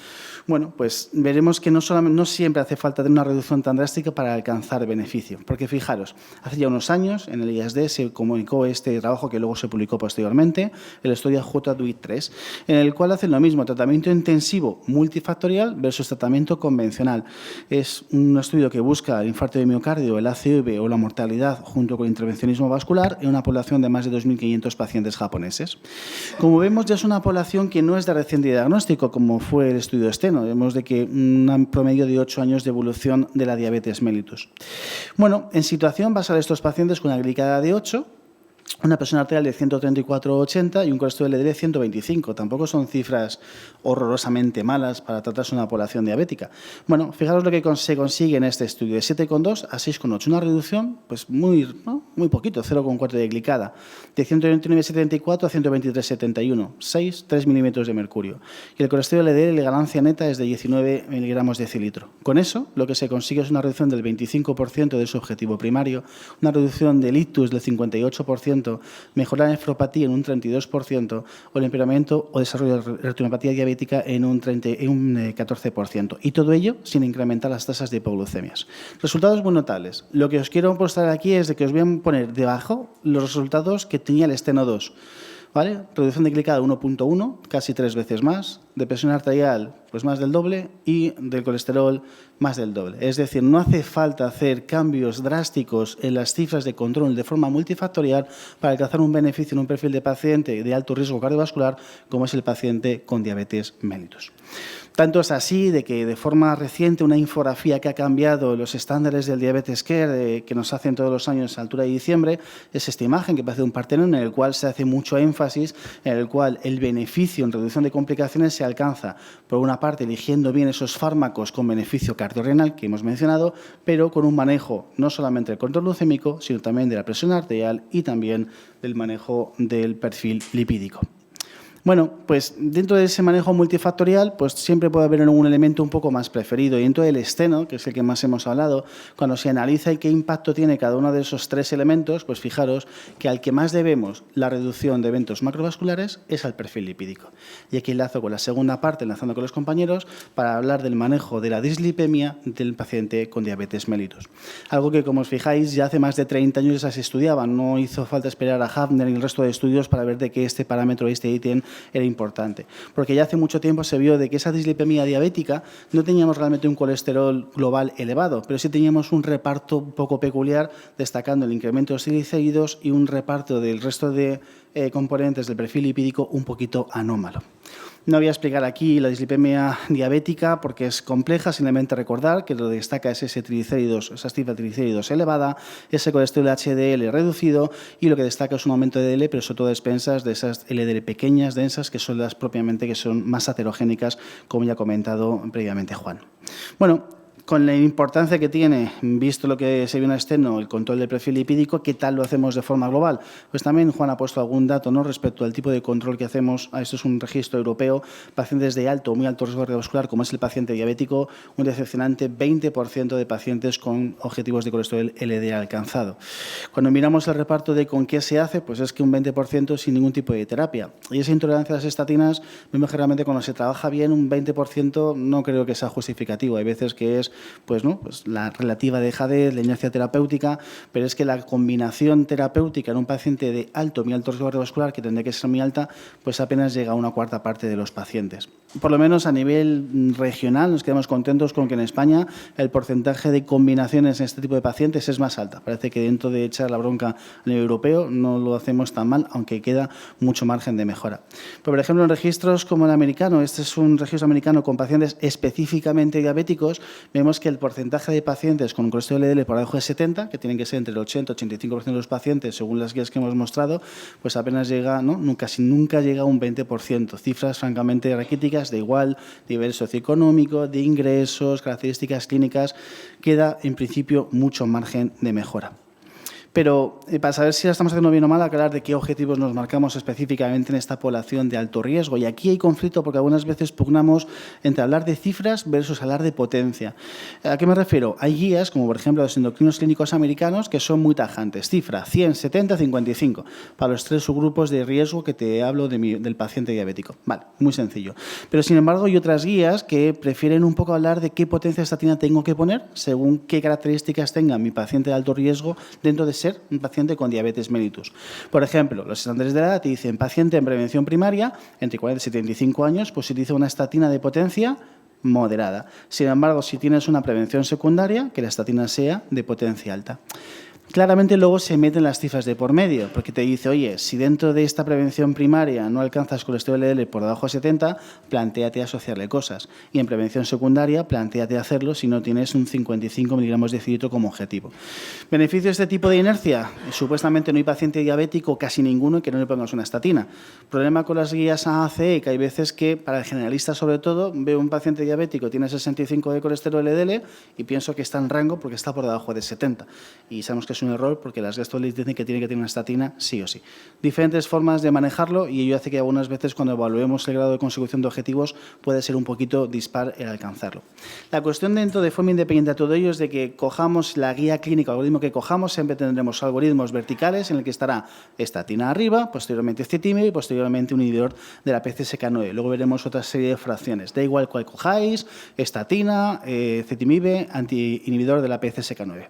Bueno, pues veremos que no siempre hace falta tener una reducción tan drástica para alcanzar beneficio. Porque fijaros, hace ya unos años en el ISD se comunicó este trabajo que luego se publicó posteriormente, el estudio JDUIT-3, en el cual hacen lo mismo, tratamiento intensivo multifactorial versus tratamiento convencional. Es un estudio que busca el infarto de miocardio, el ACV o la mortalidad junto con intervencionismo vascular en una población de más de 2.500 pacientes japoneses. Como vemos, ya es una población que no es de reciente diagnóstico, como fue el estudio esteno. Vemos de que un promedio de 8 años de evolución de la diabetes mellitus. Bueno, en situación vas a ver estos pacientes con una glicada de 8, una presión arterial de 134/80 y un colesterol LDL de 125. Tampoco son cifras horrorosamente malas para tratarse una población diabética. Bueno, fijaros lo que se consigue en este estudio, de 7,2 a 6,8. Una reducción pues muy poquito, 0,4 de glicada. De 129/74 a 123/71. 3 milímetros de mercurio. Y el colesterol LDL, la ganancia neta es de 19 miligramos de decilitro. Con eso, lo que se consigue es una reducción del 25% de su objetivo primario, una reducción del ictus del 58%, 30%, mejorar la nefropatía en un 32% o el empeoramiento o desarrollo de retinopatía diabética en un 14%. Y todo ello sin incrementar las tasas de hipoglucemias. Resultados muy notables. Lo que os quiero mostrar aquí es de que os voy a poner debajo los resultados que tenía el Steno 2. ¿Vale? Reducción de glicada 1.1, casi 3 veces más, de presión arterial pues más del doble y del colesterol más del doble. Es decir, no hace falta hacer cambios drásticos en las cifras de control de forma multifactorial para alcanzar un beneficio en un perfil de paciente de alto riesgo cardiovascular como es el paciente con diabetes mellitus. Tanto es así de que de forma reciente una infografía que ha cambiado los estándares del Diabetes Care que nos hacen todos los años a altura de diciembre es esta imagen que parece un Partenón en el cual se hace mucho énfasis, en el cual el beneficio en reducción de complicaciones se alcanza por una parte eligiendo bien esos fármacos con beneficio cardiorrenal que hemos mencionado, pero con un manejo no solamente del control glucémico, sino también de la presión arterial y también del manejo del perfil lipídico. Bueno, pues dentro de ese manejo multifactorial, pues siempre puede haber un elemento un poco más preferido. Y dentro del Steno, que es el que más hemos hablado, cuando se analiza y qué impacto tiene cada uno de esos 3 elementos, pues fijaros que al que más debemos la reducción de eventos macrovasculares es al perfil lipídico. Y aquí enlazo con la segunda parte, enlazando con los compañeros, para hablar del manejo de la dislipemia del paciente con diabetes mellitus. Algo que, como os fijáis, ya hace más de 30 años ya se estudiaba. No hizo falta esperar a Hafner y el resto de estudios para ver de que este parámetro, este ítem, era importante, porque ya hace mucho tiempo se vio de que esa dislipemia diabética no teníamos realmente un colesterol global elevado, pero sí teníamos un reparto un poco peculiar, destacando el incremento de los triglicéridos y un reparto del resto de componentes del perfil lipídico un poquito anómalo. No voy a explicar aquí la dislipemia diabética porque es compleja, simplemente recordar que lo que destaca es ese triglicéridos, esa cifra de triglicéridos elevada, ese colesterol HDL reducido y lo que destaca es un aumento de LDL, pero sobre todo expensas de esas LDL pequeñas, densas, que son las propiamente que son más aterogénicas, como ya ha comentado previamente Juan. Bueno, con la importancia que tiene, visto lo que se vio en el Steno, el control del perfil lipídico, ¿qué tal lo hacemos de forma global? Pues también Juan ha puesto algún dato, ¿no?, respecto al tipo de control que hacemos. Esto es un registro europeo, pacientes de alto o muy alto riesgo cardiovascular, como es el paciente diabético, un decepcionante 20% de pacientes con objetivos de colesterol LDL alcanzado. Cuando miramos el reparto de con qué se hace, pues es que un 20% sin ningún tipo de terapia. Y esa intolerancia a las estatinas, vemos generalmente cuando se trabaja bien, un 20% no creo que sea justificativo. Hay veces que es pues la relativa dejadez, la inercia terapéutica, pero es que la combinación terapéutica en un paciente de alto, muy alto riesgo cardiovascular, que tendría que ser muy alta, pues apenas llega a una cuarta parte de los pacientes. Por lo menos a nivel regional nos quedamos contentos con que en España el porcentaje de combinaciones en este tipo de pacientes es más alta. Parece que dentro de echar la bronca a nivel europeo no lo hacemos tan mal, aunque queda mucho margen de mejora. Pero, por ejemplo, en registros como el americano, este es un registro americano con pacientes específicamente diabéticos, vemos que el porcentaje de pacientes con un colesterol LDL por debajo de 70, que tienen que ser entre el 80 y 85% de los pacientes, según las guías que hemos mostrado, pues apenas llega, casi nunca llega a un 20%. Cifras francamente raquíticas de igual nivel socioeconómico, de ingresos, características clínicas, queda en principio mucho margen de mejora. Pero para saber si la estamos haciendo bien o mal, aclarar de qué objetivos nos marcamos específicamente en esta población de alto riesgo. Y aquí hay conflicto porque algunas veces pugnamos entre hablar de cifras versus hablar de potencia. ¿A qué me refiero? Hay guías, como por ejemplo los endocrinos clínicos americanos, que son muy tajantes. Cifra 100, 70, 55, para los 3 subgrupos de riesgo que te hablo del paciente diabético. Vale, muy sencillo. Pero sin embargo hay otras guías que prefieren un poco hablar de qué potencia estatina tengo que poner según qué características tenga mi paciente de alto riesgo dentro de ser un paciente con diabetes mellitus. Por ejemplo, los estándares de la edad te dicen paciente en prevención primaria, entre 40 y 75 años, pues utiliza una estatina de potencia moderada. Sin embargo, si tienes una prevención secundaria, que la estatina sea de potencia alta. Claramente luego se meten las cifras de por medio, porque te dice, oye, si dentro de esta prevención primaria no alcanzas colesterol LDL por debajo de 70, plantéate asociarle cosas. Y en prevención secundaria, plantéate hacerlo si no tienes un 55 miligramos de decilitro como objetivo. ¿Beneficio de este tipo de inercia? Supuestamente no hay paciente diabético, casi ninguno, que no le pongas una estatina. Problema con las guías AACE, que hay veces que, para el generalista sobre todo, veo un paciente diabético, tiene 65 de colesterol LDL y pienso que está en rango porque está por debajo de 70. Y sabemos que es un error porque las guest-list dicen que tiene que tener una estatina sí o sí. Diferentes formas de manejarlo y ello hace que algunas veces cuando evaluemos el grado de consecución de objetivos puede ser un poquito dispar el alcanzarlo. La cuestión dentro de forma independiente a todo ello es de que cojamos la guía clínica, el algoritmo que cojamos, siempre tendremos algoritmos verticales en el que estará estatina arriba, posteriormente ezetimibe y posteriormente un inhibidor de la PCSK9. Luego veremos otra serie de fracciones. Da igual cuál cojáis, estatina, ezetimibe, antiinhibidor de la PCSK9.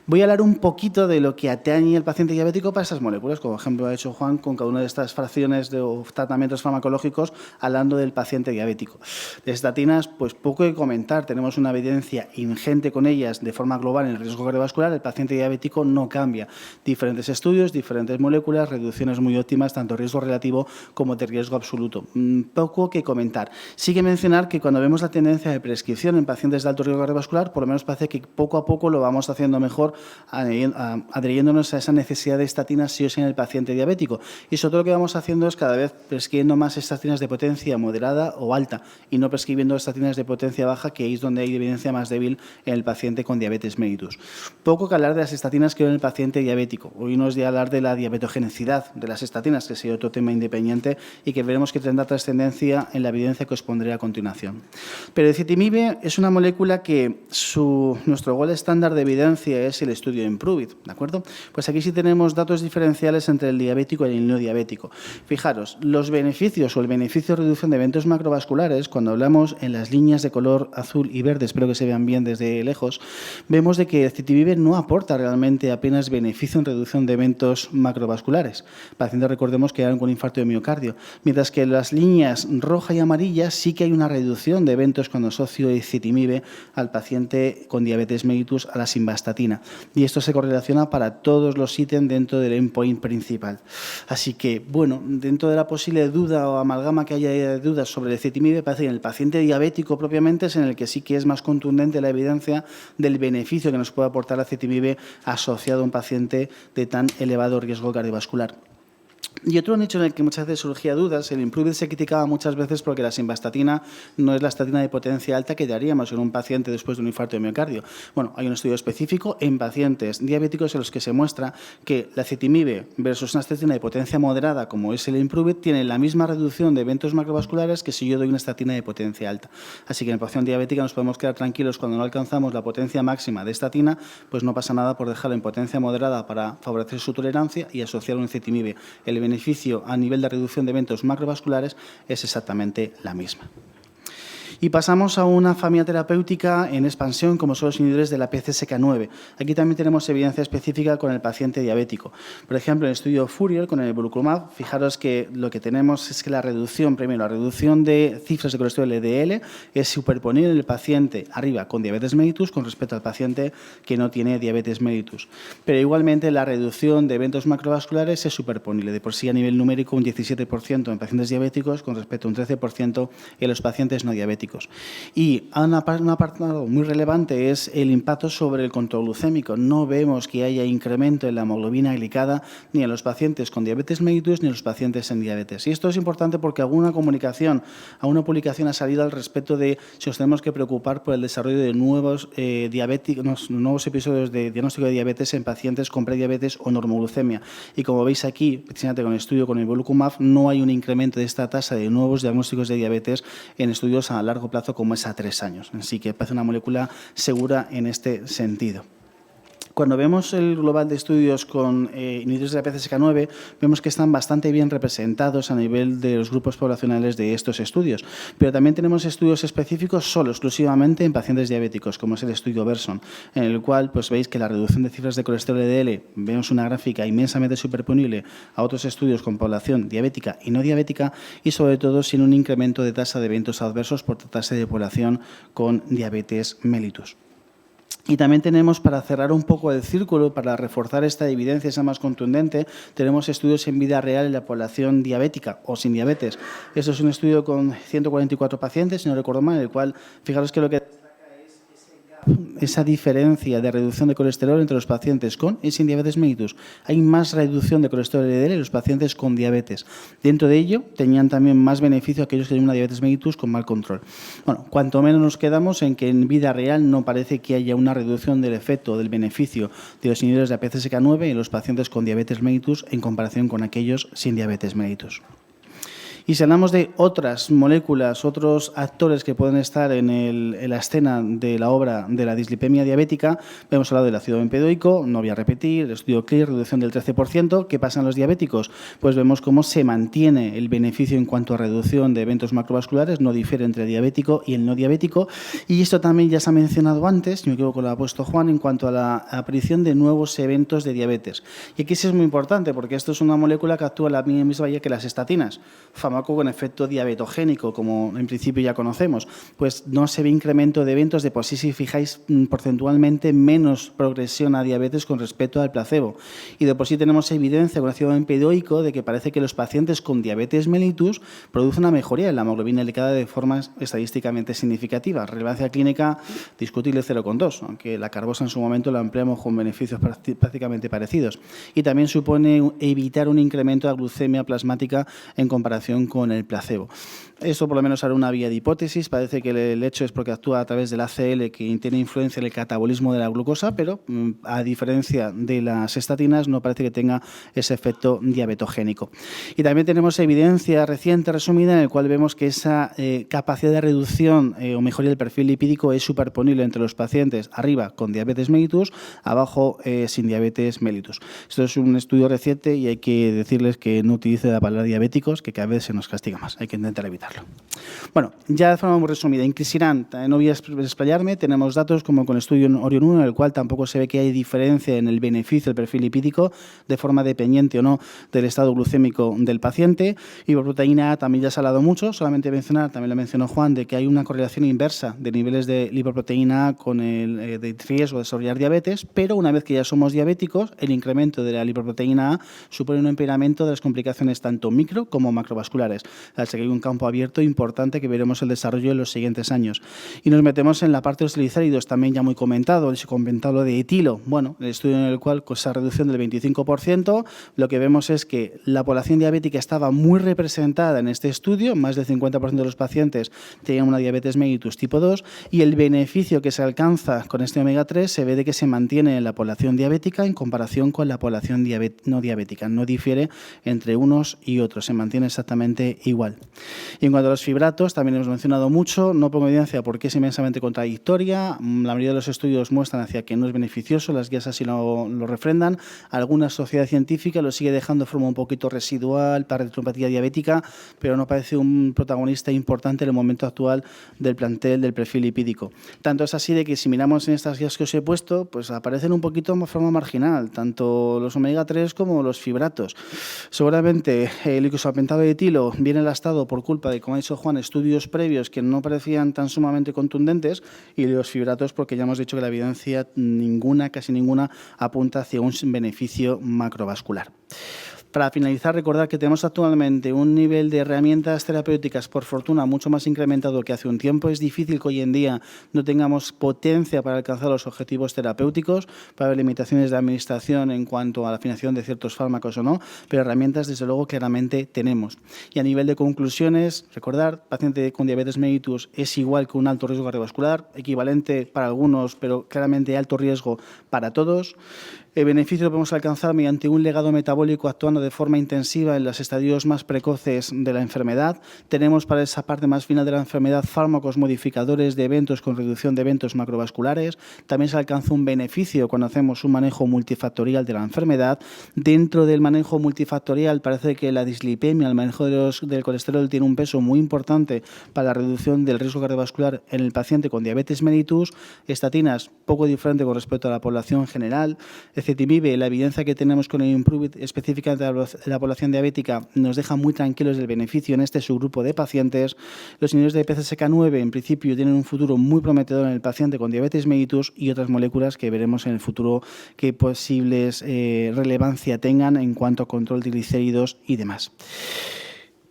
Voy a hablar un poquito de lo que atañe al paciente diabético para estas moléculas, como ejemplo ha hecho Juan con cada una de estas fracciones de tratamientos farmacológicos hablando del paciente diabético. De estatinas, pues poco que comentar. Tenemos una evidencia ingente con ellas de forma global en el riesgo cardiovascular. El paciente diabético no cambia. Diferentes estudios, diferentes moléculas, reducciones muy óptimas, tanto riesgo relativo como de riesgo absoluto. Poco que comentar. Sí que mencionar que cuando vemos la tendencia de prescripción en pacientes de alto riesgo cardiovascular, por lo menos parece que poco a poco lo vamos haciendo mejor, adhiriéndonos a esa necesidad de estatinas sí o sí en el paciente diabético. Y sobre todo lo que vamos haciendo es cada vez prescribiendo más estatinas de potencia moderada o alta y no prescribiendo estatinas de potencia baja, que es donde hay evidencia más débil en el paciente con diabetes mellitus. Poco que hablar de las estatinas que en el paciente diabético. Hoy nos voy a hablar de la diabetogenicidad de las estatinas, que sería otro tema independiente y que veremos que tendrá trascendencia en la evidencia que os pondré a continuación. Pero el ezetimibe es una molécula que nuestro gol estándar de evidencia es el estudio IMPROVE-IT, ¿de acuerdo? Pues aquí sí tenemos datos diferenciales entre el diabético y el no diabético. Fijaros, los beneficios o el beneficio de reducción de eventos macrovasculares, cuando hablamos en las líneas de color azul y verde, espero que se vean bien desde lejos, vemos de que el ezetimibe no aporta realmente apenas beneficio en reducción de eventos macrovasculares. Pacientes, recordemos, que eran con infarto de miocardio, mientras que en las líneas roja y amarilla sí que hay una reducción de eventos cuando asocio ezetimibe al paciente con diabetes mellitus a la simvastatina. Y esto se correlaciona para todos los ítems dentro del endpoint principal. Así que, bueno, dentro de la posible duda o amalgama que haya de dudas sobre el ezetimibe, parece que en el paciente diabético propiamente es en el que sí que es más contundente la evidencia del beneficio que nos puede aportar el ezetimibe asociado a un paciente de tan elevado riesgo cardiovascular. Y otro nicho en el que muchas veces surgía dudas, el IMPROVE se criticaba muchas veces porque la simvastatina no es la estatina de potencia alta que daríamos en un paciente después de un infarto de miocardio. Bueno, hay un estudio específico en pacientes diabéticos en los que se muestra que la ezetimibe versus una estatina de potencia moderada como es el IMPROVE tiene la misma reducción de eventos macrovasculares que si yo doy una estatina de potencia alta. Así que en la población diabética nos podemos quedar tranquilos cuando no alcanzamos la potencia máxima de estatina, pues no pasa nada por dejarlo en potencia moderada para favorecer su tolerancia y asociar un ezetimibe. El beneficio a nivel de reducción de eventos macrovasculares es exactamente la misma. Y pasamos a una familia terapéutica en expansión, como son los inhibidores de la PCSK9. Aquí también tenemos evidencia específica con el paciente diabético. Por ejemplo, en el estudio Fourier con el evolocumab, fijaros que lo que tenemos es que la reducción de cifras de colesterol LDL es superponer el paciente arriba con diabetes mellitus con respecto al paciente que no tiene diabetes mellitus. Pero igualmente la reducción de eventos macrovasculares es superponible. De por sí a nivel numérico un 17% en pacientes diabéticos con respecto a un 13% en los pacientes no diabéticos. Y un apartado muy relevante es el impacto sobre el control glucémico. No vemos que haya incremento en la hemoglobina glicada ni en los pacientes con diabetes mellitus ni en los pacientes en diabetes. Y esto es importante porque alguna publicación ha salido al respecto de si nos tenemos que preocupar por el desarrollo de nuevos episodios de diagnóstico de diabetes en pacientes con prediabetes o normoglucemia. Y como veis aquí, precisamente con el estudio con el evolocumab, no hay un incremento de esta tasa de nuevos diagnósticos de diabetes en estudios a largo plazo como es a 3 años. Así que parece una molécula segura en este sentido. Cuando vemos el global de estudios con inhibidores de la PCSK9, vemos que están bastante bien representados a nivel de los grupos poblacionales de estos estudios. Pero también tenemos estudios específicos solo, exclusivamente en pacientes diabéticos, como es el estudio Verson, en el cual pues, veis que la reducción de cifras de colesterol LDL, vemos una gráfica inmensamente superponible a otros estudios con población diabética y no diabética, y sobre todo sin un incremento de tasa de eventos adversos por tratarse de población con diabetes mellitus. Y también tenemos, para cerrar un poco el círculo, para reforzar esta evidencia, esa más contundente, tenemos estudios en vida real en la población diabética o sin diabetes. Esto es un estudio con 144 pacientes, si no recuerdo mal, en el cual, fijaros que lo que destaca es ese gap gap, esa diferencia de reducción de colesterol entre los pacientes con y sin diabetes mellitus. Hay más reducción de colesterol LDL en los pacientes con diabetes. Dentro de ello, tenían también más beneficio aquellos que tienen una diabetes mellitus con mal control. Bueno, cuanto menos nos quedamos en que en vida real no parece que haya una reducción del efecto, del beneficio de los inhibidores de PCSK9 en los pacientes con diabetes mellitus en comparación con aquellos sin diabetes mellitus. Y si hablamos de otras moléculas, otros actores que pueden estar en la escena de la obra de la dislipemia diabética, hemos hablado del ácido bempedoico, no voy a repetir, el estudio CLEAR, reducción del 13%. ¿Qué pasa en los diabéticos? Pues vemos cómo se mantiene el beneficio en cuanto a reducción de eventos macrovasculares, no difiere entre el diabético y el no diabético. Y esto también ya se ha mencionado antes, si me equivoco lo ha puesto Juan, en cuanto a la aparición de nuevos eventos de diabetes. Y aquí sí es muy importante, porque esto es una molécula que actúa en la misma vía que las estatinas, fármaco con efecto diabetogénico, como en principio ya conocemos, pues no se ve incremento de eventos, de por sí, si fijáis, porcentualmente menos progresión a diabetes con respecto al placebo. Y de por sí tenemos evidencia con ácido bempedoico de que parece que los pacientes con diabetes mellitus producen una mejoría en la hemoglobina glicada de forma estadísticamente significativa. Relevancia clínica discutible 0,2, aunque la carbosa en su momento la empleamos con beneficios prácticamente parecidos. Y también supone evitar un incremento de glucemia plasmática en comparación con el placebo. Esto por lo menos hará una vía de hipótesis. Parece que el hecho es porque actúa a través del ACL, que tiene influencia en el catabolismo de la glucosa, pero a diferencia de las estatinas no parece que tenga ese efecto diabetogénico. Y también tenemos evidencia reciente resumida en el cual vemos que esa capacidad de reducción o mejoría del perfil lipídico es superponible entre los pacientes arriba con diabetes mellitus, abajo sin diabetes mellitus. Esto es un estudio reciente y hay que decirles que no utilice la palabra diabéticos, que cada vez se nos castiga más. Hay que intentar evitarlo. Bueno, ya de forma muy resumida, Inclisiran, no voy a explayarme, tenemos datos como con el estudio Orion 1, en el cual tampoco se ve que hay diferencia en el beneficio del perfil lipídico de forma dependiente o no del estado glucémico del paciente. Y por proteína A también ya se ha hablado mucho, solamente mencionar, también lo mencionó Juan, de que hay una correlación inversa de niveles de lipoproteína A con el de riesgo de desarrollar diabetes, pero una vez que ya somos diabéticos, el incremento de la lipoproteína A supone un empeoramiento de las complicaciones tanto micro como macrovasculares. Así que hay un campo abierto importante que veremos el desarrollo en los siguientes años. Y nos metemos en la parte de los triglicéridos, también ya muy comentado, se comentado lo de etilo. Bueno, el estudio en el cual con esa reducción del 25%, lo que vemos es que la población diabética estaba muy representada en este estudio, más del 50% de los pacientes tenían una diabetes mellitus tipo 2, y el beneficio que se alcanza con este omega 3 se ve de que se mantiene en la población diabética en comparación con la población no diabética. No difiere entre unos y otros, se mantiene exactamente igual. Y en cuanto a los fibratos, también hemos mencionado mucho, no pongo evidencia porque es inmensamente contradictoria. La mayoría de los estudios muestran hacia que no es beneficioso, las guías así lo refrendan. Alguna sociedad científica lo sigue dejando de forma un poquito residual para retinopatia diabética, pero no parece un protagonista importante en el momento actual del plantel del perfil lipídico. Tanto es así de que si miramos en estas guías que os he puesto, pues aparecen un poquito de forma marginal, tanto los omega 3 como los fibratos. Seguramente el glicosalpentado de etilo viene lastrado por culpa de, como ha dicho Juan, estudios previos que no parecían tan sumamente contundentes, y los fibratos porque ya hemos dicho que la evidencia casi ninguna apunta hacia un beneficio macrovascular. Para finalizar, recordar que tenemos actualmente un nivel de herramientas terapéuticas, por fortuna, mucho más incrementado que hace un tiempo. Es difícil que hoy en día no tengamos potencia para alcanzar los objetivos terapéuticos, para haber limitaciones de administración en cuanto a la financiación de ciertos fármacos o no, pero herramientas, desde luego, claramente tenemos. Y a nivel de conclusiones, recordar, paciente con diabetes mellitus es igual que un alto riesgo cardiovascular, equivalente para algunos, pero claramente alto riesgo para todos. El beneficio lo podemos alcanzar mediante un legado metabólico actuando de forma intensiva en los estadios más precoces de la enfermedad. Tenemos para esa parte más final de la enfermedad fármacos modificadores de eventos con reducción de eventos macrovasculares. También se alcanza un beneficio cuando hacemos un manejo multifactorial de la enfermedad. Dentro del manejo multifactorial parece que la dislipemia, el manejo del colesterol, tiene un peso muy importante para la reducción del riesgo cardiovascular en el paciente con diabetes mellitus. Estatinas, poco diferente con respecto a la población general. Ezetimibe, la evidencia que tenemos con el Improve específica de la población diabética nos deja muy tranquilos del beneficio en este subgrupo de pacientes. Los inhibidores de PCSK9 en principio tienen un futuro muy prometedor en el paciente con diabetes mellitus, y otras moléculas que veremos en el futuro qué posibles relevancia tengan en cuanto a control de triglicéridos y demás.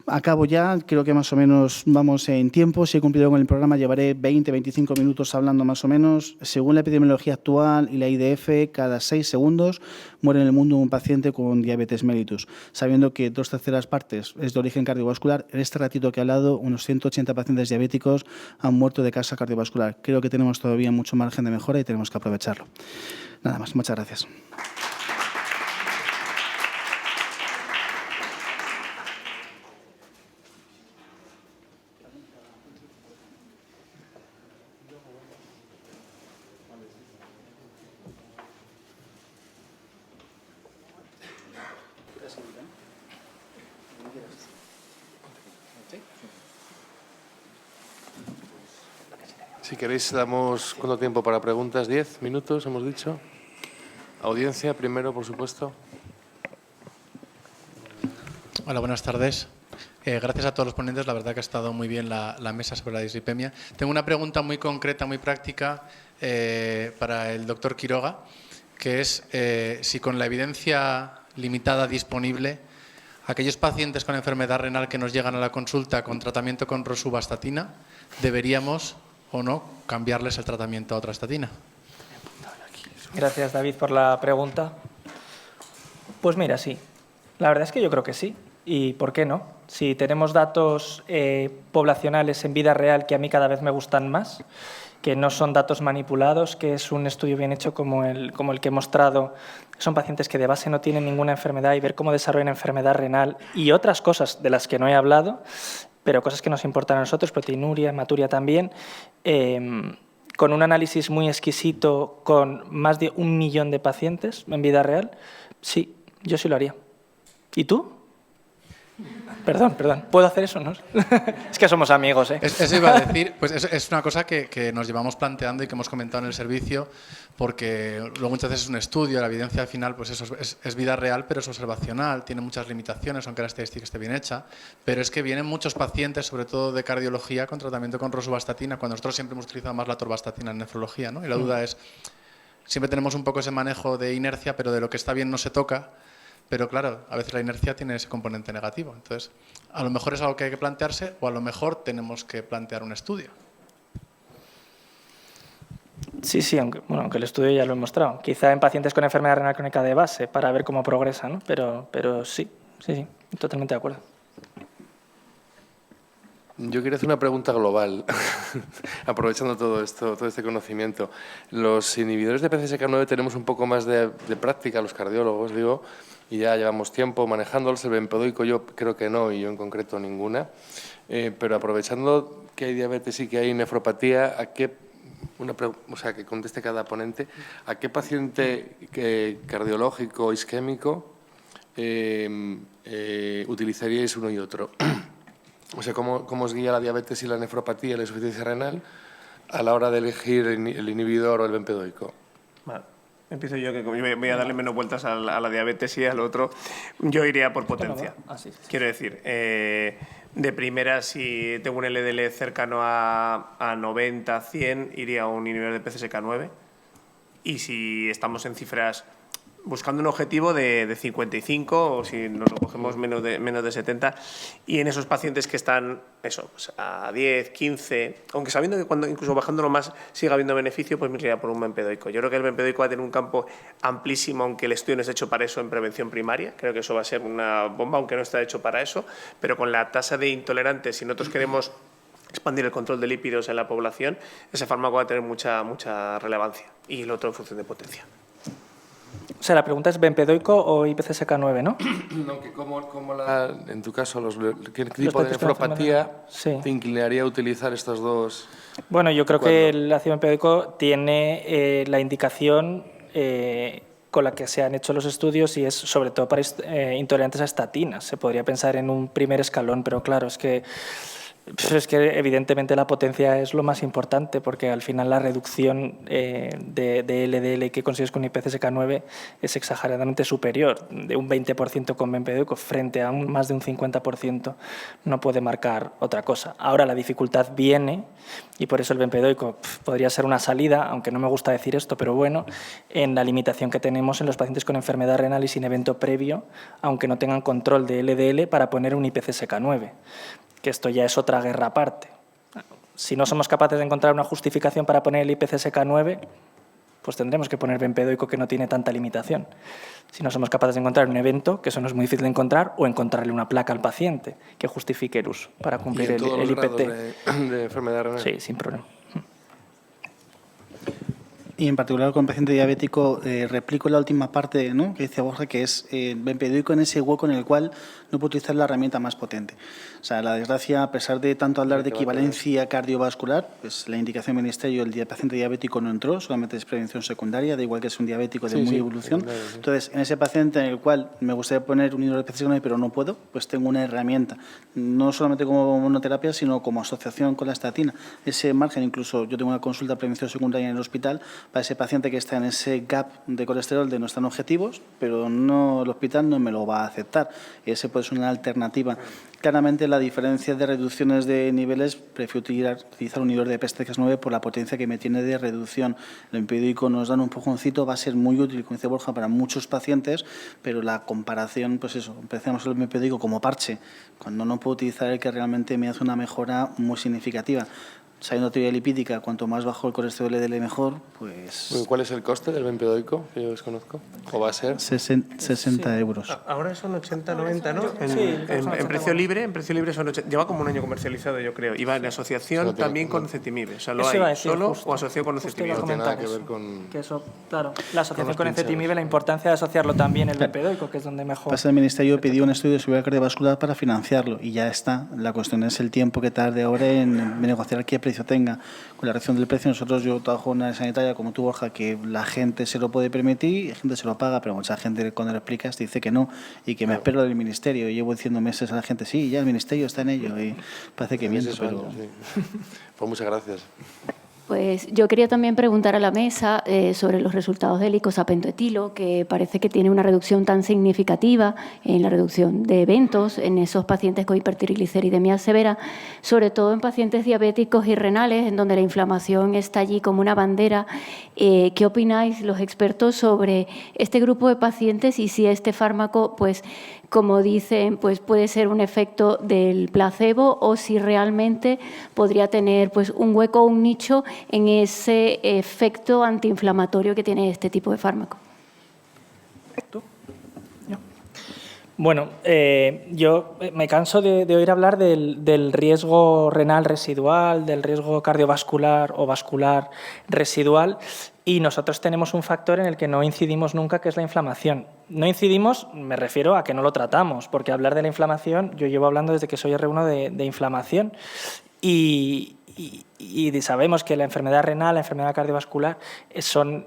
Acabo ya, creo que más o menos vamos en tiempo. Si he cumplido con el programa, llevaré 20-25 minutos hablando más o menos. Según la epidemiología actual y la IDF, cada 6 segundos muere en el mundo un paciente con diabetes mellitus. Sabiendo que 2/3 partes es de origen cardiovascular, en este ratito que he hablado, unos 180 pacientes diabéticos han muerto de causa cardiovascular. Creo que tenemos todavía mucho margen de mejora y tenemos que aprovecharlo. Nada más, muchas gracias. Si queréis, damos ¿cuánto tiempo para preguntas? 10 minutos, hemos dicho. Audiencia, primero, por supuesto. Hola, buenas tardes. Gracias a todos los ponentes. La verdad que ha estado muy bien la mesa sobre la dislipemia. Tengo una pregunta muy concreta, muy práctica para el doctor Quiroga, que es si con la evidencia limitada disponible, aquellos pacientes con enfermedad renal que nos llegan a la consulta con tratamiento con rosuvastatina, deberíamos o no cambiarles el tratamiento a otra estatina. Gracias, David, por la pregunta. Pues mira, sí. La verdad es que yo creo que sí. ¿Y por qué no? Si tenemos datos poblacionales en vida real que a mí cada vez me gustan más, que no son datos manipulados, que es un estudio bien hecho como el que he mostrado, son pacientes que de base no tienen ninguna enfermedad y ver cómo desarrollan enfermedad renal y otras cosas de las que no he hablado, pero cosas que nos importan a nosotros, proteinuria, hematuria también, con un análisis muy exquisito con más de 1 millón de pacientes en vida real, sí, yo sí lo haría. ¿Y tú? Perdón, ¿puedo hacer eso? ¿No? Es que somos amigos, ¿eh? Eso iba a decir, pues es una cosa que nos llevamos planteando y que hemos comentado en el servicio, porque luego muchas veces es un estudio, la evidencia al final pues eso es vida real, pero es observacional, tiene muchas limitaciones, aunque la estadística esté bien hecha, pero es que vienen muchos pacientes, sobre todo de cardiología, con tratamiento con rosuvastatina, cuando nosotros siempre hemos utilizado más la atorvastatina en nefrología, ¿no? Y la duda es, siempre tenemos un poco ese manejo de inercia, pero de lo que está bien no se toca. Pero claro, a veces la inercia tiene ese componente negativo. Entonces, a lo mejor es algo que hay que plantearse o a lo mejor tenemos que plantear un estudio. Sí, aunque el estudio ya lo he mostrado. Quizá en pacientes con enfermedad renal crónica de base para ver cómo progresa, ¿no? Pero sí, totalmente de acuerdo. Yo quería hacer una pregunta global, aprovechando todo este conocimiento. Los inhibidores de PCSK9 tenemos un poco más de práctica, los cardiólogos, digo, y ya llevamos tiempo manejándolos. El bempedoico yo creo que no, y yo en concreto ninguna. Pero aprovechando que hay diabetes y que hay nefropatía, que conteste cada ponente, ¿a qué paciente cardiológico isquémico utilizaríais uno y otro? O sea, ¿cómo os guía la diabetes y la nefropatía y la insuficiencia renal a la hora de elegir el inhibidor o el bempedoico? Vale. Empiezo yo, que voy a darle menos vueltas a la diabetes y al otro. Yo iría por potencia. Sí. Quiero decir, de primera, si tengo un LDL cercano a 90, 100, iría a un inhibidor de PCSK9. Y si estamos en cifras buscando un objetivo de 55, o si nos lo cogemos menos de 70, y en esos pacientes que están pues a 10, 15, aunque sabiendo que cuando incluso bajándolo más siga habiendo beneficio, pues me iría por un bempedoico. Yo creo que el bempedoico va a tener un campo amplísimo, aunque el estudio no esté hecho para eso en prevención primaria. Creo que eso va a ser una bomba, aunque no está hecho para eso, pero con la tasa de intolerantes, si nosotros queremos expandir el control de lípidos en la población, ese fármaco va a tener mucha relevancia, y el otro en función de potencia. O sea, la pregunta es bempedoico o IPCSK9, ¿no? No, que en tu caso, ¿qué tipo de nefropatía te inclinaría a utilizar estos dos? Bueno, yo creo que el ácido bempedoico tiene la indicación con la que se han hecho los estudios y es sobre todo para intolerantes a estatinas. Se podría pensar en un primer escalón, pero claro, es que Pues es que evidentemente la potencia es lo más importante, porque al final la reducción de LDL que consigues con IPCSK9 es exageradamente superior, de un 20% con bempedoico frente a más de un 50%, no puede marcar otra cosa. Ahora la dificultad viene, y por eso el bempedoico podría ser una salida, aunque no me gusta decir esto, pero bueno, en la limitación que tenemos en los pacientes con enfermedad renal y sin evento previo, aunque no tengan control de LDL, para poner un IPCSK9. Que esto ya es otra guerra aparte. Si no somos capaces de encontrar una justificación para poner el IPCSK9, pues tendremos que poner bempedoico que no tiene tanta limitación. Si no somos capaces de encontrar un evento, que eso no es muy difícil de encontrar, o encontrarle una placa al paciente que justifique el uso para cumplir el IPT. De enfermedad renal. Sí, sin problema. Y en particular con el paciente diabético, replico la última parte, ¿no?, que dice Borja, que es bempedoico en ese hueco en el cual no puedo utilizar la herramienta más potente. O sea, la desgracia, a pesar de tanto hablar de equivalencia cardiovascular, pues la indicación del Ministerio, el paciente diabético no entró, solamente es prevención secundaria, da igual que es un diabético de muy evolución. Entonces, en ese paciente en el cual me gustaría poner un inhibidor de PCSK9, pero no puedo, pues tengo una herramienta, no solamente como monoterapia, sino como asociación con la estatina. Ese margen, incluso yo tengo una consulta de prevención secundaria en el hospital para ese paciente que está en ese gap de colesterol de no están objetivos, pero no, el hospital no me lo va a aceptar. Ese puede ser una alternativa. Claramente la diferencia de reducciones de niveles, prefiero utilizar un inhibidor de PCSK9 por la potencia que me tiene de reducción. El bempedoico nos da un empujoncito, va a ser muy útil, como dice Borja, para muchos pacientes, pero la comparación, pues eso, empezamos el bempedoico como parche, cuando no puedo utilizar el que realmente me hace una mejora muy significativa. Sabiendo teoría lipídica, cuanto más bajo el colesterol LDL mejor, pues... ¿Cuál es el coste del bempedoico que yo desconozco? ¿O va a ser? 60 euros. Ahora son 80, 90, ¿no? Sí, En precio libre son 80. Lleva como un año comercializado, yo creo. Y va en asociación también con cetimib. O sea, lo Eso iba a hay decir, solo justo. o asociado con Justo cetimib. iba a No tiene comentar nada que ver eso. con... Que eso, claro, la asociación los con el pinchazos. cetimib, la importancia de asociarlo también el bempedoico, que es donde mejor... Pasa el Ministerio pidió un estudio de seguridad cardiovascular para financiarlo y ya está. La cuestión es el tiempo que tarde ahora en negociar qué precio tenga. Con la reacción del precio, nosotros, yo trabajo en una área sanitaria como tú, Borja, que la gente se lo puede permitir y la gente se lo paga, pero mucha gente cuando le explicas dice que no y que me espero del Ministerio. Y llevo diciendo meses a la gente, sí, ya el Ministerio está en ello y parece que miento, pero... Sí. Pues muchas gracias. Pues yo quería también preguntar a la mesa sobre los resultados del icosapento-etilo, que parece que tiene una reducción tan significativa en la reducción de eventos en esos pacientes con hipertrigliceridemia severa, sobre todo en pacientes diabéticos y renales, en donde la inflamación está allí como una bandera. ¿Qué opináis los expertos sobre este grupo de pacientes y si este fármaco, pues, como dicen, pues puede ser un efecto del placebo o si realmente podría tener pues un hueco o un nicho en ese efecto antiinflamatorio que tiene este tipo de fármaco? Bueno, yo me canso de oír hablar del riesgo renal residual, del riesgo cardiovascular o vascular residual, y nosotros tenemos un factor en el que no incidimos nunca, que es la inflamación. No incidimos, me refiero a que no lo tratamos, porque hablar de la inflamación, yo llevo hablando desde que soy R1 de inflamación, y sabemos que la enfermedad renal, la enfermedad cardiovascular son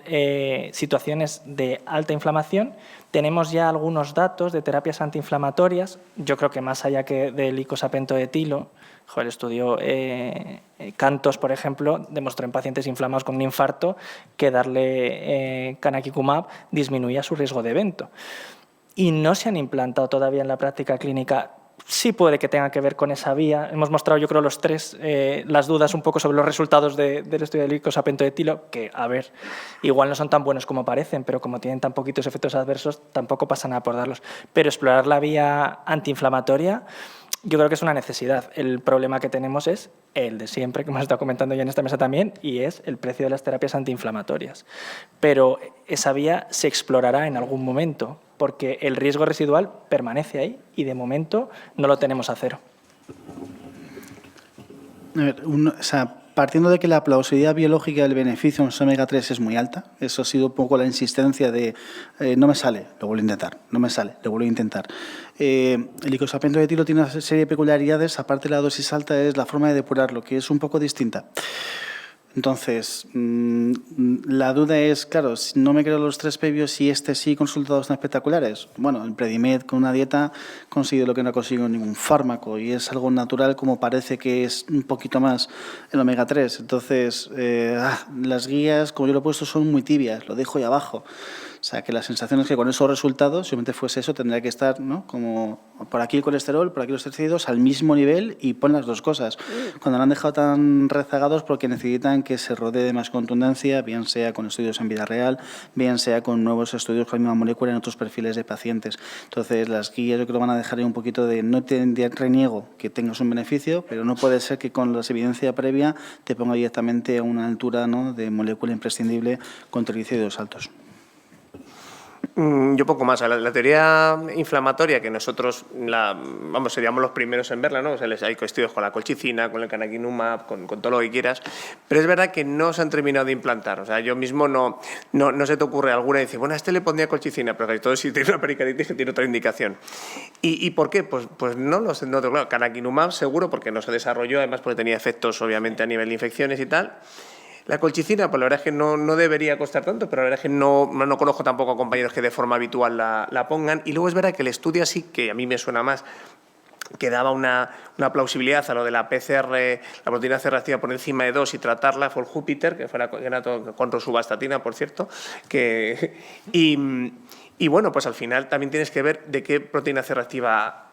situaciones de alta inflamación. Tenemos ya algunos datos de terapias antiinflamatorias. Yo creo que más allá que del icosapento-etilo, el estudio Cantos, por ejemplo, demostró en pacientes inflamados con un infarto que darle canakinumab disminuía su riesgo de evento. Y no se han implantado todavía en la práctica clínica. Sí puede que tenga que ver con esa vía. Hemos mostrado, yo creo, los tres, las dudas un poco sobre los resultados del estudio del icosapento-etilo, que, a ver, igual no son tan buenos como parecen, pero como tienen tan poquitos efectos adversos, tampoco pasa nada por darlos. Pero explorar la vía antiinflamatoria, yo creo que es una necesidad. El problema que tenemos es el de siempre, que hemos estado comentando ya en esta mesa también, y es el precio de las terapias antiinflamatorias. Pero esa vía se explorará en algún momento, porque el riesgo residual permanece ahí y de momento no lo tenemos a cero. A ver, partiendo de que la plausibilidad biológica del beneficio en los omega-3 es muy alta, eso ha sido un poco la insistencia de no me sale, lo vuelvo a intentar, no me sale, lo vuelvo a intentar. El icosapento-etilo tiene una serie de peculiaridades, aparte de la dosis alta es la forma de depurarlo, que es un poco distinta. Entonces, la duda es, claro, si no me creo los 3 previos y sí con resultados tan espectaculares. Bueno, el Predimed con una dieta consigue lo que no ha conseguido ningún fármaco y es algo natural como parece que es un poquito más el omega 3. Entonces, las guías, como yo lo he puesto, son muy tibias, lo dejo ahí abajo. O sea, que la sensación es que con esos resultados, si realmente fuese eso, tendría que estar, ¿no?, como por aquí el colesterol, por aquí los triglicéridos, al mismo nivel y pon las dos cosas. Cuando lo han dejado tan rezagados porque necesitan que se rodee de más contundencia, bien sea con estudios en vida real, bien sea con nuevos estudios con la misma molécula en otros perfiles de pacientes. Entonces, las guías yo creo que van a dejar ahí un poquito de no te reniego que tengas un beneficio, pero no puede ser que con la evidencia previa te ponga directamente a una altura, ¿no?, de molécula imprescindible con triglicéridos altos. Yo poco más. La teoría inflamatoria, que nosotros seríamos los primeros en verla, ¿no? O sea, hay estudios con la colchicina, con el canakinumab, con todo lo que quieras, pero es verdad que no se han terminado de implantar. O sea, yo mismo no se te ocurre alguna y dice, bueno, a este le pondría colchicina, pero todo si tiene una pericarditis que tiene otra indicación. ¿Y por qué? Pues no lo sé. No, claro, canakinumab seguro porque no se desarrolló, además porque tenía efectos obviamente a nivel de infecciones y tal. La colchicina, pues la verdad es que no debería costar tanto, pero la verdad es que no conozco tampoco a compañeros que de forma habitual la pongan. Y luego es verdad que el estudio así, que a mí me suena más, que daba una plausibilidad a lo de la PCR, la proteína C reactiva por encima de 2 y tratarla, fue el Júpiter, que era con rosuvastatina, por cierto, y bueno, pues al final también tienes que ver de qué proteína C reactiva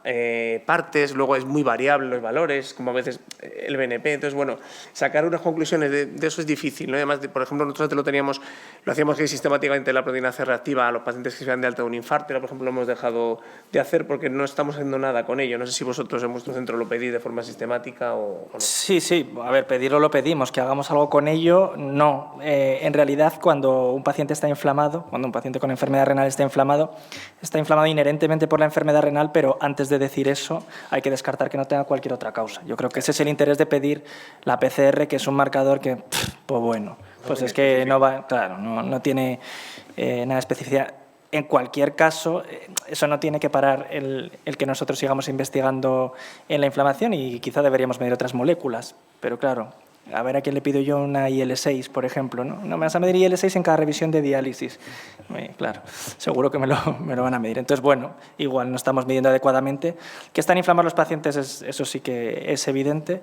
partes, luego es muy variable los valores, como a veces el BNP, entonces bueno, sacar unas conclusiones de eso es difícil, ¿no? Además, por ejemplo, nosotros lo hacíamos sistemáticamente la proteína C reactiva a los pacientes que se dan de alta de un infarto, por ejemplo, lo hemos dejado de hacer porque no estamos haciendo nada con ello. No sé si vosotros en vuestro centro lo pedís de forma sistemática o no. Sí, a ver, pedirlo lo pedimos, que hagamos algo con ello, no. En realidad, cuando un paciente está inflamado, cuando un paciente con enfermedad renal está inflamado inherentemente por la enfermedad renal, pero antes de decir eso hay que descartar que no tenga cualquier otra causa. Yo creo que ese es el interés de pedir la PCR, que es un marcador que, pues bueno, pues es que no va, claro, no tiene nada de especificidad. En cualquier caso, eso no tiene que parar el que nosotros sigamos investigando en la inflamación y quizá deberíamos medir otras moléculas, pero claro, a ver a quién le pido yo una IL-6, por ejemplo, ¿no? No me vas a medir IL-6 en cada revisión de diálisis. Claro, seguro que me lo van a medir. Entonces, bueno, igual no estamos midiendo adecuadamente. Que están inflamados los pacientes, eso sí que es evidente.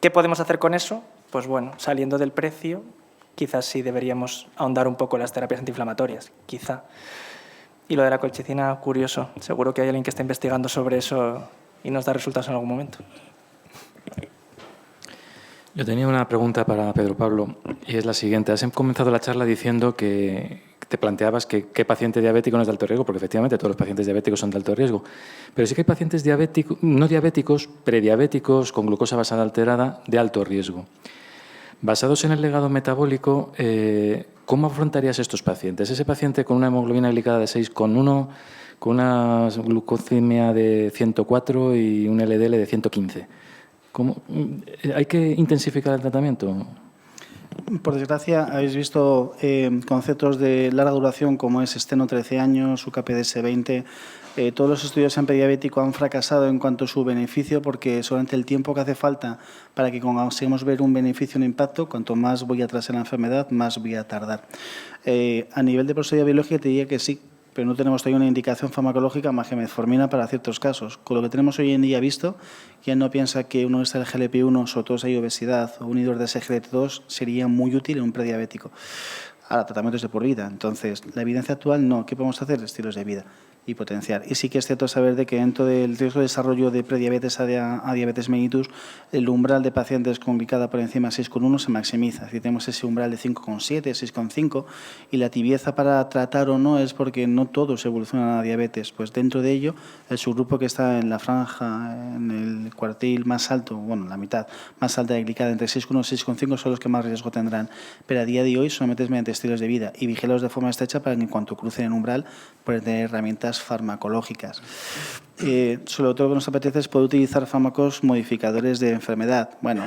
¿Qué podemos hacer con eso? Pues bueno, saliendo del precio, quizás sí deberíamos ahondar un poco en las terapias antiinflamatorias, quizá. Y lo de la colchicina, curioso. Seguro que hay alguien que está investigando sobre eso y nos da resultados en algún momento. Yo tenía una pregunta para Pedro Pablo y es la siguiente. Has comenzado la charla diciendo que te planteabas que qué paciente diabético no es de alto riesgo, porque efectivamente todos los pacientes diabéticos son de alto riesgo, pero sí que hay pacientes no diabéticos, prediabéticos, con glucosa basal alterada, de alto riesgo. Basados en el legado metabólico, ¿cómo afrontarías estos pacientes? Ese paciente con una hemoglobina glicada de 6,1, con una glucosemia de 104 y un LDL de 115. ¿Hay que intensificar el tratamiento? Por desgracia, habéis visto conceptos de larga duración como es esteno 13 años, UKPDS 20. Todos los estudios en prediabético han fracasado en cuanto a su beneficio porque solamente el tiempo que hace falta para que consigamos ver un beneficio, un impacto, cuanto más voy atrás en la enfermedad, más voy a tardar. A nivel de procedencia biológica te diría que sí, pero no tenemos todavía una indicación farmacológica más que metformina para ciertos casos. Con lo que tenemos hoy en día visto, quien no piensa que uno está el GLP-1, sobre todo si hay obesidad, o un inhibidor de SGLT2, sería muy útil en un prediabético. Ahora, tratamientos de por vida. Entonces, la evidencia actual no. ¿Qué podemos hacer? Estilos de vida y potenciar. Y sí que es cierto saber de que dentro del riesgo de desarrollo de prediabetes a diabetes mellitus, el umbral de pacientes con glicada por encima de 6,1 se maximiza. Es decir, tenemos ese umbral de 5,7, 6,5 y la tibieza para tratar o no es porque no todos evolucionan a diabetes. Pues dentro de ello, el subgrupo que está en la franja, en el cuartil más alto, bueno, la mitad más alta de glicada, entre 6,1 y 6,5 son los que más riesgo tendrán. Pero a día de hoy solamente es mediante estilos de vida y vigilarlos de forma estrecha para que en cuanto crucen el umbral puedan tener herramientas farmacológicas. Sobre todo lo que nos apetece es poder utilizar fármacos modificadores de enfermedad. Bueno,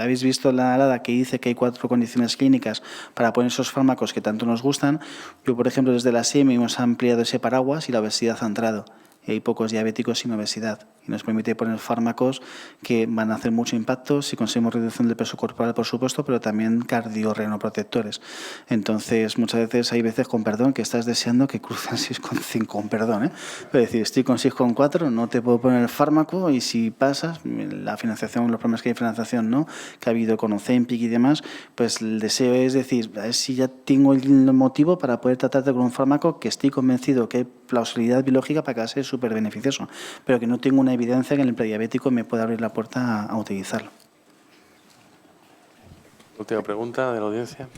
habéis visto la ALADA que dice que hay 4 condiciones clínicas para poner esos fármacos que tanto nos gustan. Yo, por ejemplo, desde la SIEM hemos ampliado ese paraguas y la obesidad ha entrado. Hay pocos diabéticos sin obesidad. y nos permite poner fármacos que van a hacer mucho impacto si conseguimos reducción del peso corporal, por supuesto, pero también cardiorrenoprotectores. Entonces, muchas veces hay veces, con perdón, que estás deseando que crucen 6,5, con perdón, es decir, estoy con 6,4, no te puedo poner el fármaco y si pasas, la financiación, los problemas que hay de financiación, ¿no?, que ha habido con Ozempic y demás, pues el deseo es decir, a ver si ya tengo el motivo para poder tratarte con un fármaco que estoy convencido que hay plausibilidad biológica para que sea súper beneficioso, pero que no tengo una evidencia que en el prediabético me pueda abrir la puerta a utilizarlo. Última pregunta de la audiencia.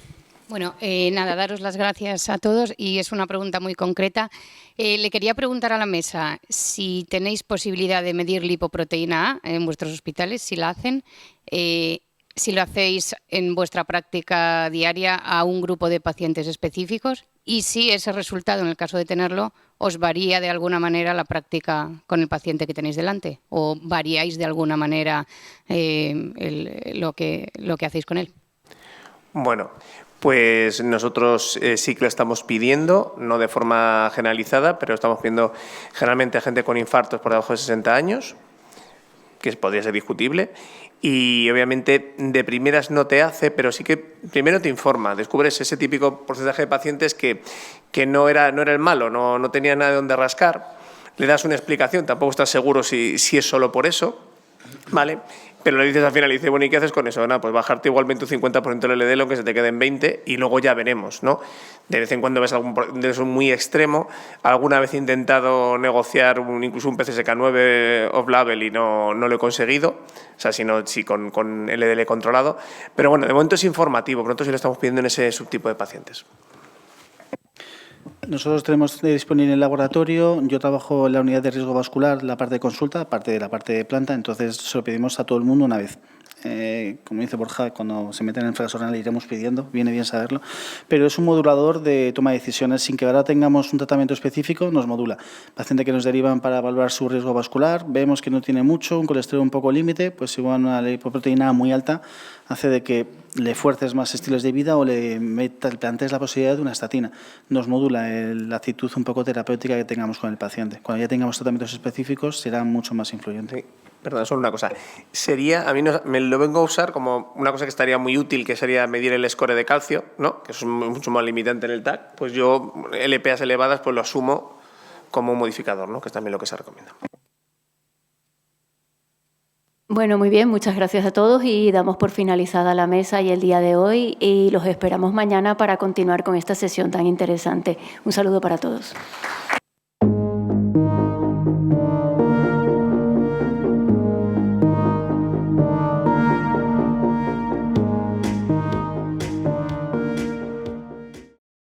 Bueno, nada, daros las gracias a todos y es una pregunta muy concreta. Le quería preguntar a la mesa si tenéis posibilidad de medir lipoproteína A en vuestros hospitales, si la hacen, si lo hacéis en vuestra práctica diaria a un grupo de pacientes específicos y si ese resultado, en el caso de tenerlo, os varía de alguna manera la práctica con el paciente que tenéis delante o variáis de alguna manera lo que hacéis con él. Bueno, pues nosotros sí que lo estamos pidiendo, no de forma generalizada, pero estamos pidiendo generalmente a gente con infartos por debajo de 60 años, que podría ser discutible, y obviamente de primeras no te hace, pero sí que primero te informa, descubres ese típico porcentaje de pacientes que no era el malo, no tenía nada de donde rascar, le das una explicación, tampoco estás seguro si es solo por eso, ¿vale? Pero le dices al final, dice, bueno, ¿y qué haces con eso? Nada, pues bajarte igualmente un 50% el LDL, aunque se te quede en 20, y luego ya veremos, ¿no? De vez en cuando ves algún de eso muy extremo. Alguna vez he intentado negociar incluso un PCSK9 off-label y no lo he conseguido, o sea, sí con LDL controlado. Pero bueno, de momento es informativo, pronto sí lo estamos pidiendo en ese subtipo de pacientes. Nosotros tenemos disponible en el laboratorio, yo trabajo en la unidad de riesgo vascular, la parte de consulta, aparte de la parte de planta, entonces se lo pedimos a todo el mundo una vez. Como dice Borja, cuando se meten en el fracaso renal iremos pidiendo, viene bien saberlo, pero es un modulador de toma de decisiones, sin que ahora tengamos un tratamiento específico, nos modula. Paciente que nos derivan para evaluar su riesgo vascular, vemos que no tiene mucho, un colesterol un poco límite, pues igual una lipoproteína muy alta hace de que le fuerces más estilos de vida o le plantees la posibilidad de una estatina. Nos modula la actitud un poco terapéutica que tengamos con el paciente. Cuando ya tengamos tratamientos específicos será mucho más influyente. Sí. Perdón, solo una cosa. A mí me lo vengo a usar como una cosa que estaría muy útil, que sería medir el score de calcio, ¿no?, que es mucho más limitante en el TAC. Pues yo, LPAs elevadas, pues lo asumo como un modificador, ¿no?, que es también lo que se recomienda. Bueno, muy bien, muchas gracias a todos y damos por finalizada la mesa y el día de hoy y los esperamos mañana para continuar con esta sesión tan interesante. Un saludo para todos.